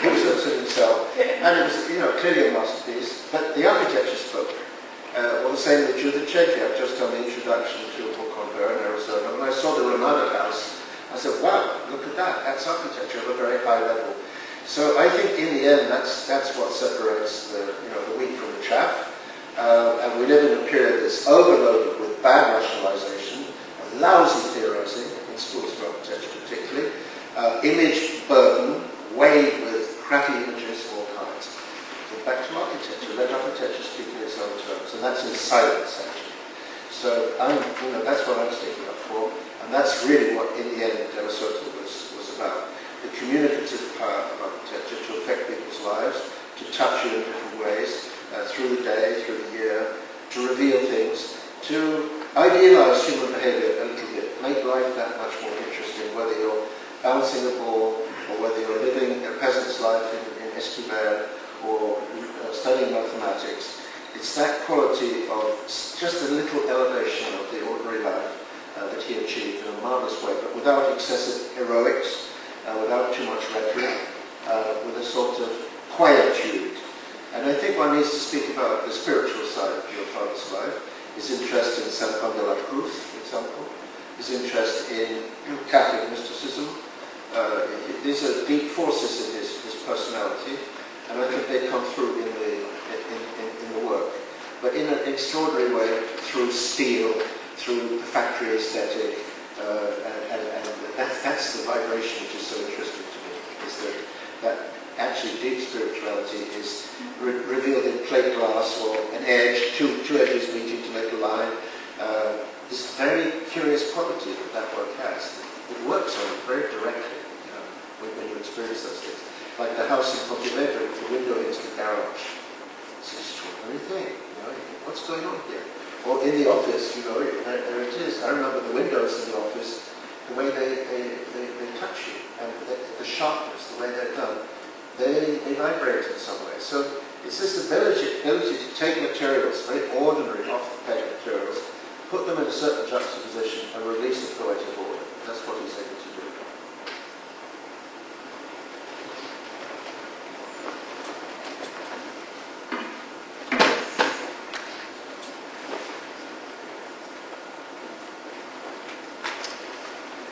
Speaker 2: He was Woodson himself, and it was, you know, clearly a masterpiece. But the architecture spoke. Well, the same with Judi. I've just done the introduction to a book on her in Arizona. When I saw the Ramada house, I said, wow, look at that. That's architecture of a very high level. So I think in the end, that's what separates the wheat from the chaff. And we live in a period that's overloaded with bad rationalization, lousy theorizing, in schools of architecture particularly, image burden, weighed with crappy images of all kinds. So back to architecture. Let architecture speak in its own terms, and that's in silence, actually. So that's what I'm sticking up for, and that's really what, in the end, Sota was about. The communicative power of architecture to affect people's lives, to touch you in different ways, through the day, through the year, to reveal things, to idealize human behavior a little bit, make life that much more interesting, whether you're bouncing a ball, or whether you're living a peasant's life in Esquivel, or studying mathematics. It's that quality of just a little elevation of the ordinary life that he achieved in a marvelous way, but without excessive heroics, without too much rhetoric, with a sort of quietude. And I think one needs to speak about the spiritual side of your father's life, his interest in Saint Juan de la Cruz, for example, his interest in Catholic mysticism. These are deep forces in his personality, and I think they come through in the work. But in an extraordinary way, through steel, through the factory aesthetic, and that's the vibration which is so interesting to me, is that actually deep spirituality is revealed in plate glass or an edge, two edges meeting to make a line. This very curious quality that work has. It works on it very directly, when you experience those things. Like the house in Pontevedra with the window into the garage. It's an extraordinary thing. What's going on here? Or in the office, there it is. I remember the windows in the office, the way they touch you, and the sharpness, the way they're done, they vibrate in some way. So it's this ability to take materials, very ordinary, off-the-peg materials, put them in a certain juxtaposition and release a poetic order. That's what he's able to do.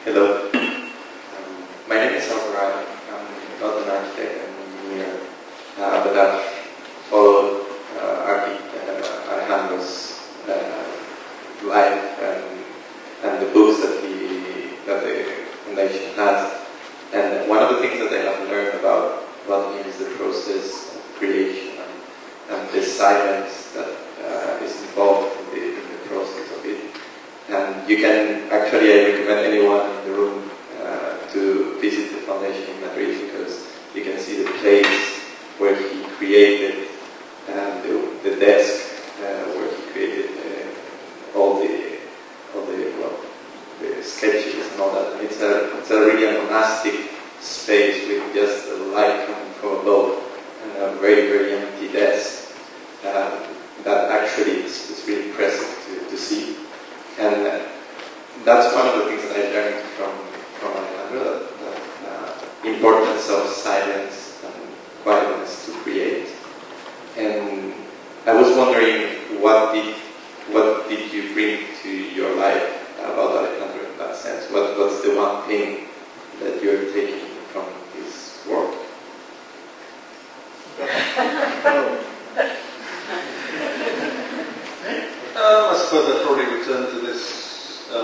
Speaker 8: Hello. My name is Alejandro. I'm not an architect, I'm an engineer. But I've followed Alejandro's life and the books that the foundation has. And one of the things that I have learned about him is the process of creation and the silence that is involved in the process of it. And you can actually, I recommend anyone in the room to visit the foundation in Madrid, because you can see the place where he created the desk where he created all the sketches and all that. And it's stage with just a light coming from above and a very, very empty desk. That actually is really impressive to see. And that's one of the things that I learned from Alejandro, the importance of silence and quietness to create. And I was wondering, what did you bring to your life about Alejandro in that sense? What's the one thing that you're taking from his work?
Speaker 3: I suppose I'd probably return to this, what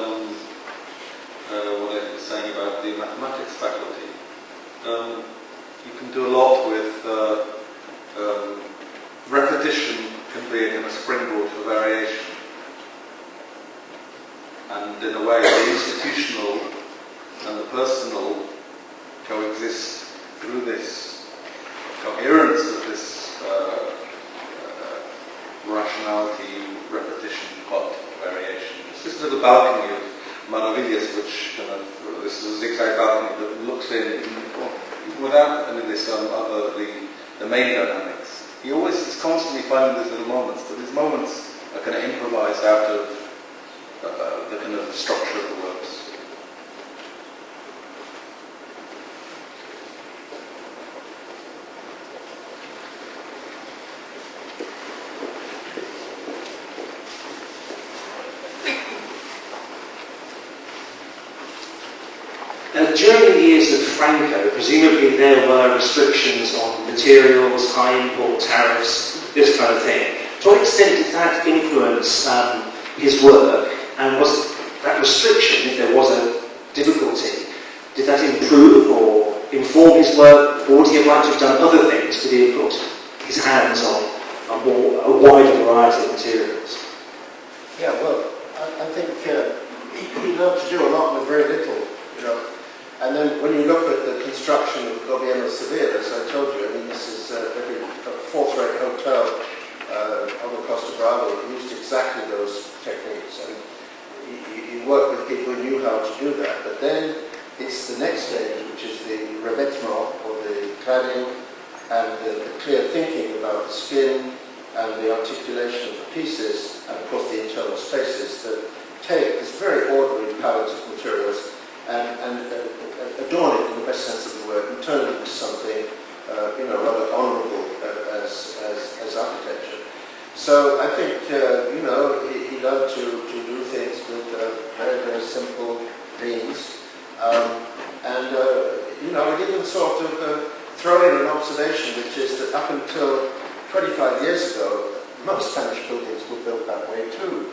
Speaker 3: I was saying about the mathematics faculty. You can do a lot with repetition can be a kind of springboard for variation. And in a way, the institutional and the personal coexist through this coherence of this rationality, repetition, plot, variation. It's this little balcony of Manovillas, which kind of, this is a zigzag balcony that looks in without any of this other, the main dynamics. He always is constantly finding these little moments, but these moments are kind of improvised out of the kind of structure of the works.
Speaker 9: During the years of Franco, presumably there were restrictions on materials, high import tariffs, this kind of thing. To what extent did that influence his work, and was that restriction, if there was a difficulty, did that improve or inform his work, or would he have liked to have done other things to be able to put his hands on a wider variety of materials?
Speaker 2: Yeah, well, I think he learned to do a lot with very little, you know. And then when you look at the construction of Gobierno Civil, as I told you, I mean, this is every fourth-rate hotel on the Costa Brava used exactly those techniques. And you work with people who knew how to do that. But then it's the next stage, which is the revêtement, or the cladding, and the clear thinking about the skin and the articulation of the pieces, and of course the internal spaces that take this very ordinary palette of materials and adorn it in the best sense of the word and turn it into something rather honourable as architecture. So I think he loved to do things with very, very simple means, and we'd even sort of throw in an observation, which is that up until 25 years ago, most Spanish buildings were built that way too.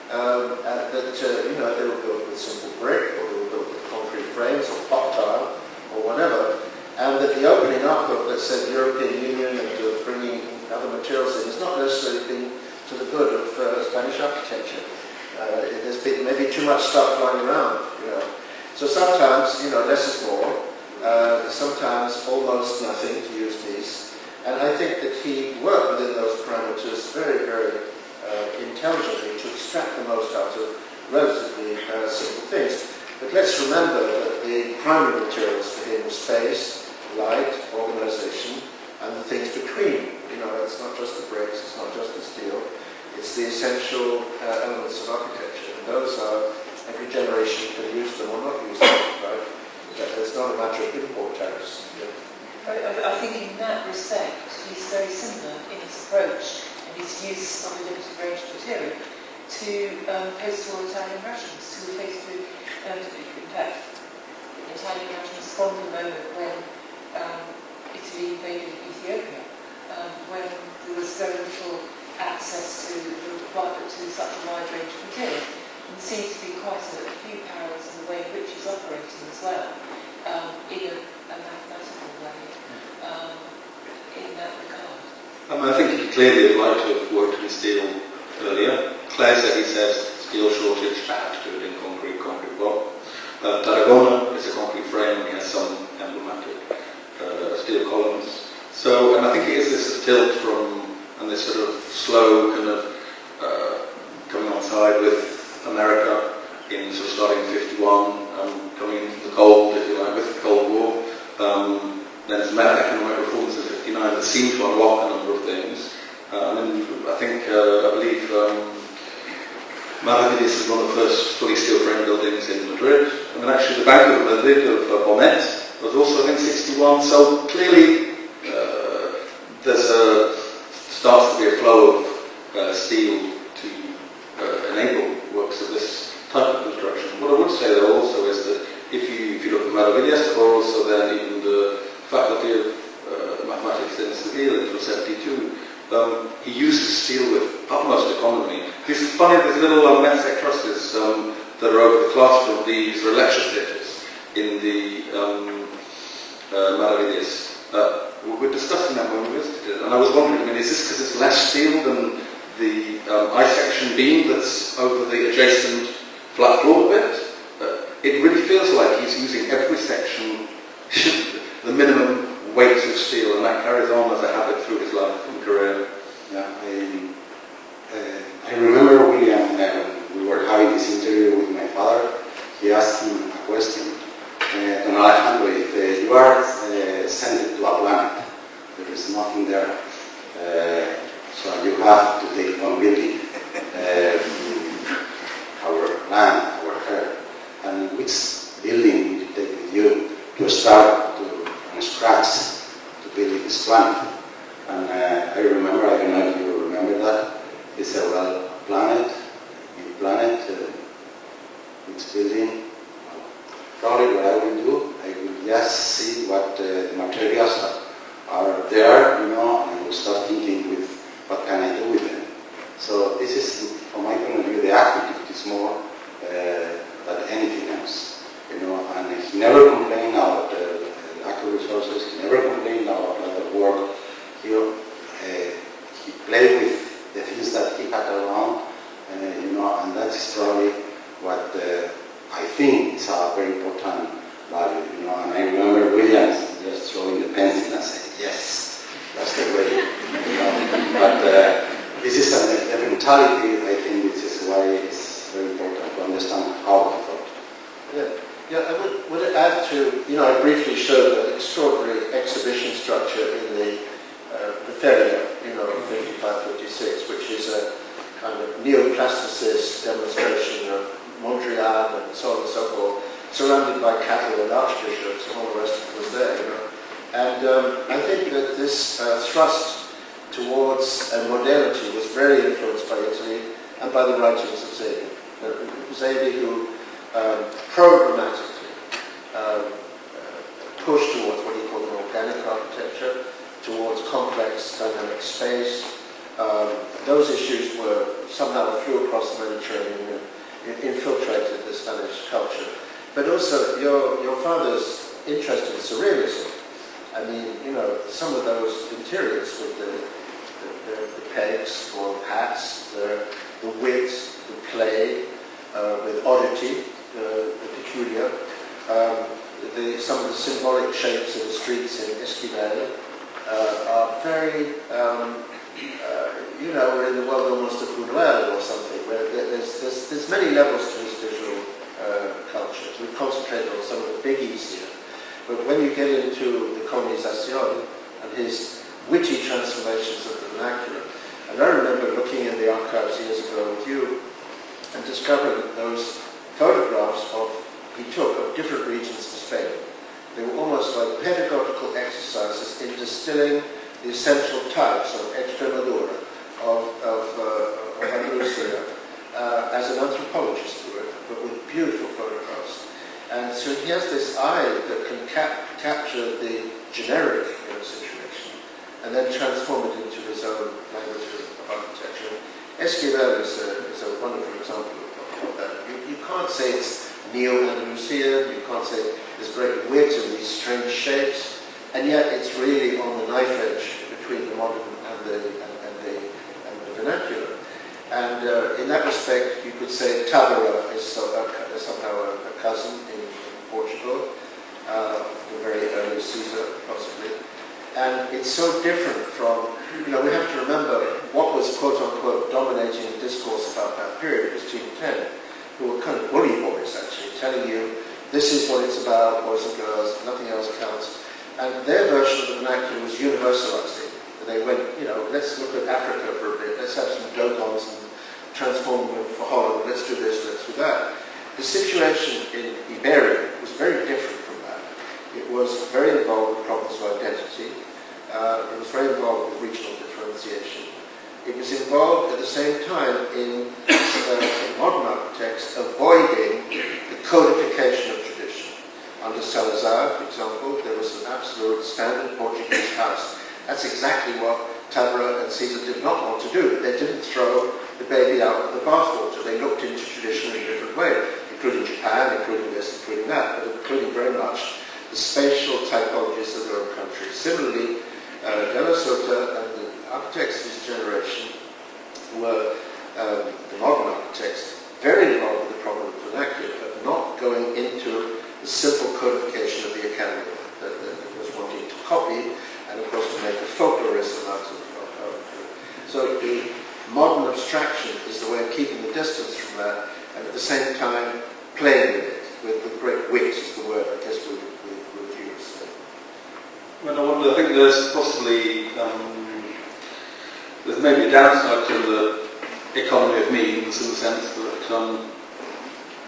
Speaker 2: They were built with simple brick, or they were built with concrete frames, or pop tile, or whatever, and that the opening up of, let's say, the European Union and bringing other materials in has not necessarily been to the good of Spanish architecture. There's been maybe too much stuff lying around, So sometimes, less is more. Sometimes almost nothing, to use these. And I think that he worked within those parameters very, very intelligently to extract the most out of relatively simple things. But let's remember that the primary materials for him were space, light, organisation, and the things between. It's not just the bricks, it's not just the steel, it's the essential elements of architecture. And those are, every generation can use them or not use them, right? It's not a matter of import tariffs. Yeah.
Speaker 5: I think in that respect, he's very similar in his approach and his use of a limited range of material to post-war Italian Russians, who were faced with, in fact, Italian Russians from the moment when Italy invaded Ethiopia, when there was very little access to such a wide range of material. And there seems to be quite a few parallels in the way in which he's operating as well, in a mathematical way, in that regard.
Speaker 3: I think he clearly would like to have worked in steel earlier. Claire said he says steel shortage, had to do it in concrete block. Tarragona is a concrete frame and he has some emblematic steel columns. So, and I think it is this tilt from, and this sort of slow kind of coming on side with America in sort of starting in 51, coming in from the cold, if you like, with the Cold War, then some economic reforms in 59 that seemed to unlock a number of things. I believe Maravillas is one of the first fully steel frame buildings in Madrid. I mean, actually, the Bank of Madrid of Bonet was also, I think, 61. So clearly, starts to be a flow of steel to enable works of this type of construction. What I would say, though, also is that if you look at Maravillas, or also then even the Faculty of Mathematics in Seville from 72, he uses steel with utmost economy. It's funny, there's little metallic trusses that are over the classroom. These are lecture theatres in the Maravillas. We were discussing that when we visited it, and I was wondering, I mean, is this because it's less steel than the I-section beam that's over the adjacent flat floor bit? It really feels like he's using every section the minimum weights of steel, and that carries on as a habit through his life and career.
Speaker 10: Yeah, I remember William, we were having this interview with my father. He asked him a question. To Alejandro, if you are sent to a planet, there is nothing there, so you have to take one building, our land, our earth, and which building would you take with you to start from scratch to build this planet? And I remember, I don't know if you remember that, he said, well, planet, which building? Probably what I will do, I will just see what the materials are there, and I will start thinking with what can I do with them. So this is, from my point of view, the attitude is more than anything else, and he never complained about the lack of resources, he never complained about a lot of work. He played with the things that he had around, and that is probably what I think is a very important value, and I remember Williams just throwing the pencil and saying, yes, that's the way, But this is a mentality, I think this is why it's very important to understand how he thought.
Speaker 2: Yeah, I would add to, I briefly showed an extraordinary exhibition structure in the Feria, 55-56, which is a kind of neoplasticist demonstration of Mondrian and so on and so forth, surrounded by cattle and archbishops, and all the rest of it was there, And I think that this thrust towards modernity was very influenced by Italy and by the writings of Xavier. Xavier, who programmatically pushed towards what he called an organic architecture, towards complex dynamic space. Those issues were somehow flew across the Mediterranean and infiltrated the Spanish culture. But also your father's interest in surrealism. I mean, some of those interiors with the pegs or hats, the wit, the play, with oddity, the peculiar, some of the symbolic shapes in the streets in Esquivel are very, we're in the world almost of Buñuel or something, where there's many levels to his visual culture. We've concentrated on some of the biggies here. But when you get into the Colonización and his witty transformations of the vernacular, and I remember looking in the archives years ago with you and discovering those photographs he took of different regions of Spain. They were almost like pedagogical exercises in distilling the essential types of Extremadura, of Andalusia, as an anthropologist would, but with beautiful photographs. And so he has this eye that can capture the generic situation and then transform it into his own language of architecture. Esquivel is a wonderful example of that. You can't say it's neo-Andalusian, you can't say there's great wit in these strange shapes, and yet it's really on the knife edge between the modern and the vernacular. And in that respect, you could say Tabara is somehow a cousin in Portugal, the very early Caesar, possibly. And it's so different from, we have to remember what was quote-unquote dominating discourse about that period. It was Team 10, who were kind of bully boys, actually, telling you, this is what it's about, boys and girls, nothing else counts. And their version of the vernacular was universalizing. And they went, let's look at Africa for a bit, let's have some Dogons and transform them for Holland, let's do this, let's do that. The situation in Iberia was very different from that. It was very involved with problems of identity. It was very involved with regional differentiation. It was involved at the same time in modern architects avoiding the codification of tradition. Under Salazar, for example, there was an absolute standard Portuguese house. That's exactly what Tamara and Caesar did not want to do. They didn't throw the baby out with the bathwater. They looked into tradition in a different way, including Japan, including this, including that, but including very much the spatial typologies of their own country. Similarly, Della Sota and the architects of his generation were, the modern architects, very involved with the problem of vernacular, of not going into the simple codification of the academy that was wanting to copy, and of course to make a folklorism out of it. So the modern abstraction is the way of keeping the distance from that, and at the same time playing with it, with great wit is the word I guess we would use.
Speaker 3: Well, I wonder, I think there's possibly, there's maybe a downside to the economy of means in the sense that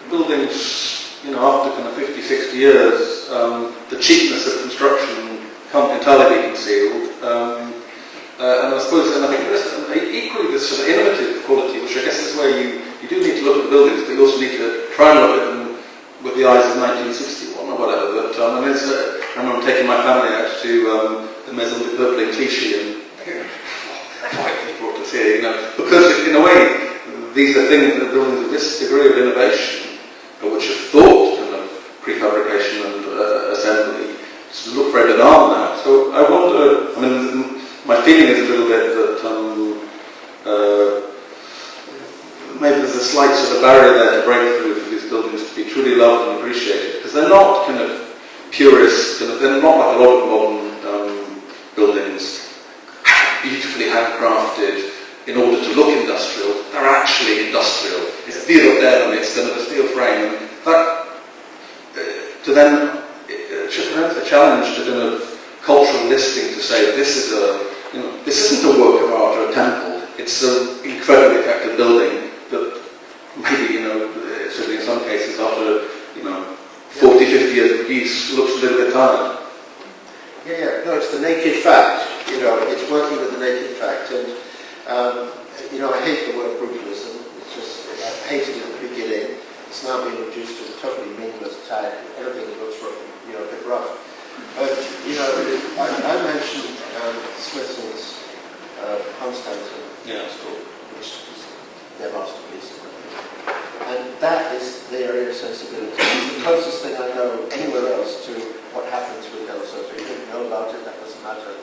Speaker 3: buildings, after kind of 50, 60 years, the cheapness of construction can't entirely be concealed. And I suppose, and I think equally this sort of innovative quality, which I guess is where you do need to look at the buildings, but you also need to try and look at them with the eyes of 1961 or whatever. But I remember taking my family out to the Maison du Peuple in Clichy, and why they brought us here, because in a way these are things, the buildings of this degree of innovation, which are thought kind of prefabrication and assembly, just look very banal now. So I wonder, my feeling is a little bit that maybe there's a slight sort of barrier there to break through for these buildings to be truly loved and appreciated, because they're not kind of purist, they're not like a lot of modern buildings, beautifully handcrafted in order to look industrial. They're actually industrial. It's steel there and it's kind of a steel frame. And that, to then, it's a challenge to kind of cultural listing to say this is this isn't a work of art or a temple. It's an incredibly effective building that maybe, certainly in some cases after, 40, 50 years of use looks a little bit tired.
Speaker 2: Yeah. No, it's the naked fact. It's working with the naked fact. And, I hate the word brutalism. It's just, I hated it at the beginning. It's now been reduced to a totally meaningless tag. Everything looks a bit rough. But, I mentioned Smithson's Constantine School, which is their masterpiece. And that is the area of sensibility. It's the closest thing I know anywhere else to what happens with Della Sota. You didn't know about it, that doesn't matter.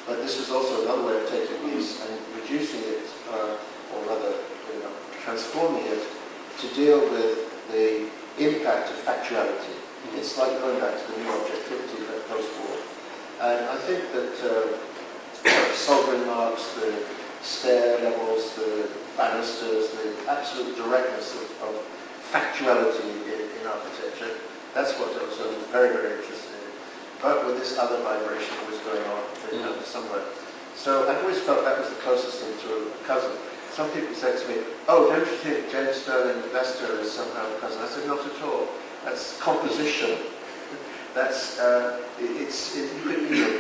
Speaker 2: But this was also another way of taking these and reducing it, or rather, transforming it to deal with the impact of factuality. It's like going back to the new objectivity of post-war. And I think that soldering marks, the stair levels, the banisters, the absolute directness of factuality in architecture, that's what I was very, very interested in. But with this other vibration that was going on somewhere. So I've always felt that was the closest thing to a cousin. Some people said to me, "Oh, don't you think James Sterling Leicester is somehow a cousin?" I said, "Not at all. That's composition. That's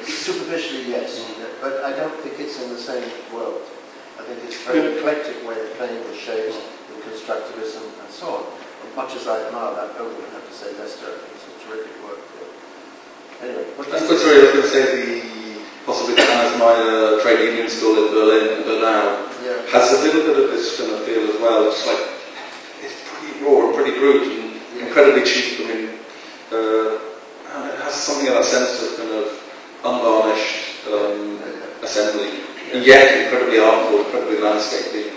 Speaker 2: superficially, yes, but I don't think it's in the same world. I think it's a very eclectic way of playing with shapes, with constructivism, and so on. And much as I admire that, I would have to say Leicester. It's a terrific work. Anyway,
Speaker 3: I was going to say possibly the Hannes Meyer trade union school in Berlin, Bernau, has a little bit of this kind of feel as well. It's like it's pretty raw and pretty brute and incredibly cheap. And it has something of that sense of kind of unvarnished assembly, and yet incredibly artful, incredibly landscapey.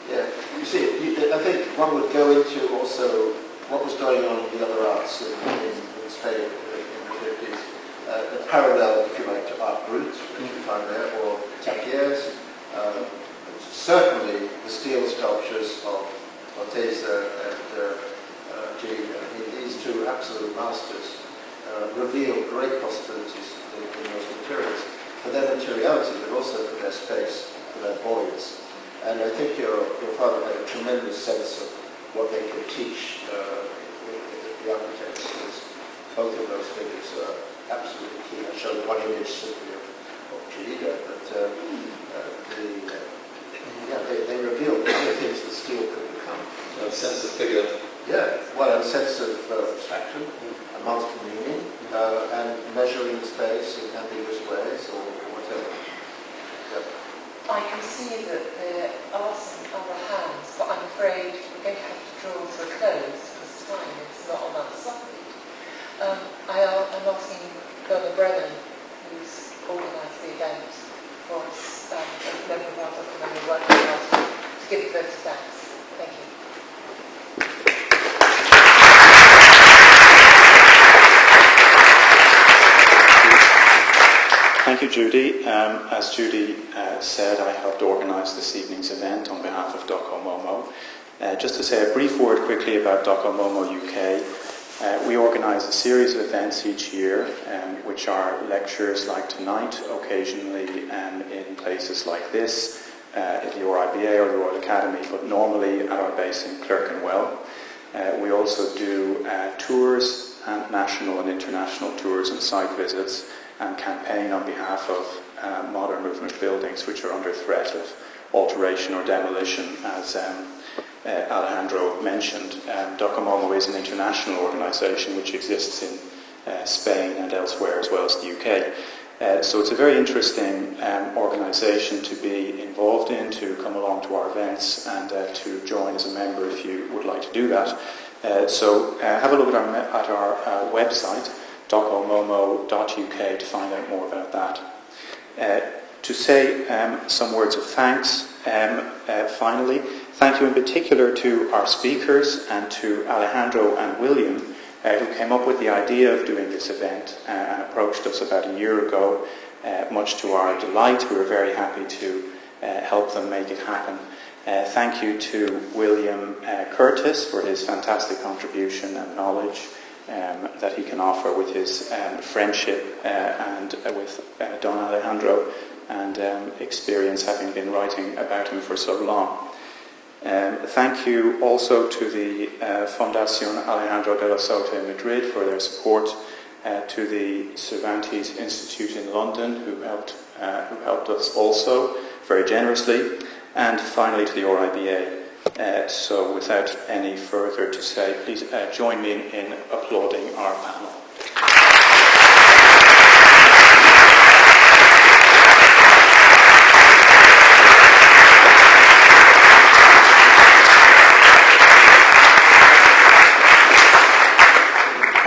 Speaker 2: Yeah, you see, I think one would go into also what was going on in the other arts in Spain in the 50s. The parallel, if you like, to art brut, which you find there, or tapiers. Certainly the steel sculptures of Orteza and Judi, these two absolute masters. reveal great possibilities in those materials, for their materiality, but also for their space, for their voids. And I think your father had a tremendous sense of what they could teach the architects. Both of those figures are absolutely key. I showed one image simply of Judi, but they revealed many things that steel could become.
Speaker 8: A sense of figure.
Speaker 2: Yeah, well, a sense of abstraction, a multiple meaning, and measuring space in ambiguous ways or whatever. Yep.
Speaker 5: I can see that there are some other hands, but I'm afraid we're going to have to draw to a close because time is not on our side. I'm asking Bernard Brennan, who's organised the event for us, a member of our documentary working group, to give a vote of thanks. Thank you.
Speaker 11: Thank you, Judi. As Judi said, I helped organise this evening's event on behalf of DocoMomo. Just to say a brief word quickly about DocoMomo UK. We organise a series of events each year, which are lectures like tonight, occasionally in places like this, at the RIBA or the Royal Academy, but normally at our base in Clerkenwell. We also do tours, and national and international tours and site visits, and campaign on behalf of modern movement buildings which are under threat of alteration or demolition, as Alejandro mentioned. DocoMomo is an international organisation which exists in Spain and elsewhere as well as the UK. So it's a very interesting organisation to be involved in, to come along to our events and to join as a member if you would like to do that. So have a look at our website, docomomo.uk, to find out more about that. To say some words of thanks, finally, thank you in particular to our speakers and to Alejandro and William, who came up with the idea of doing this event and approached us about a year ago. Much to our delight, we were very happy to help them make it happen. Thank you to William Curtis for his fantastic contribution and knowledge that he can offer with his friendship and with Don Alejandro, and experience having been writing about him for so long. Thank you also to the Fundación Alejandro de la Sota in Madrid for their support, to the Cervantes Institute in London who helped us also very generously, and finally to the RIBA. So without any further to say, please join me in applauding our panel.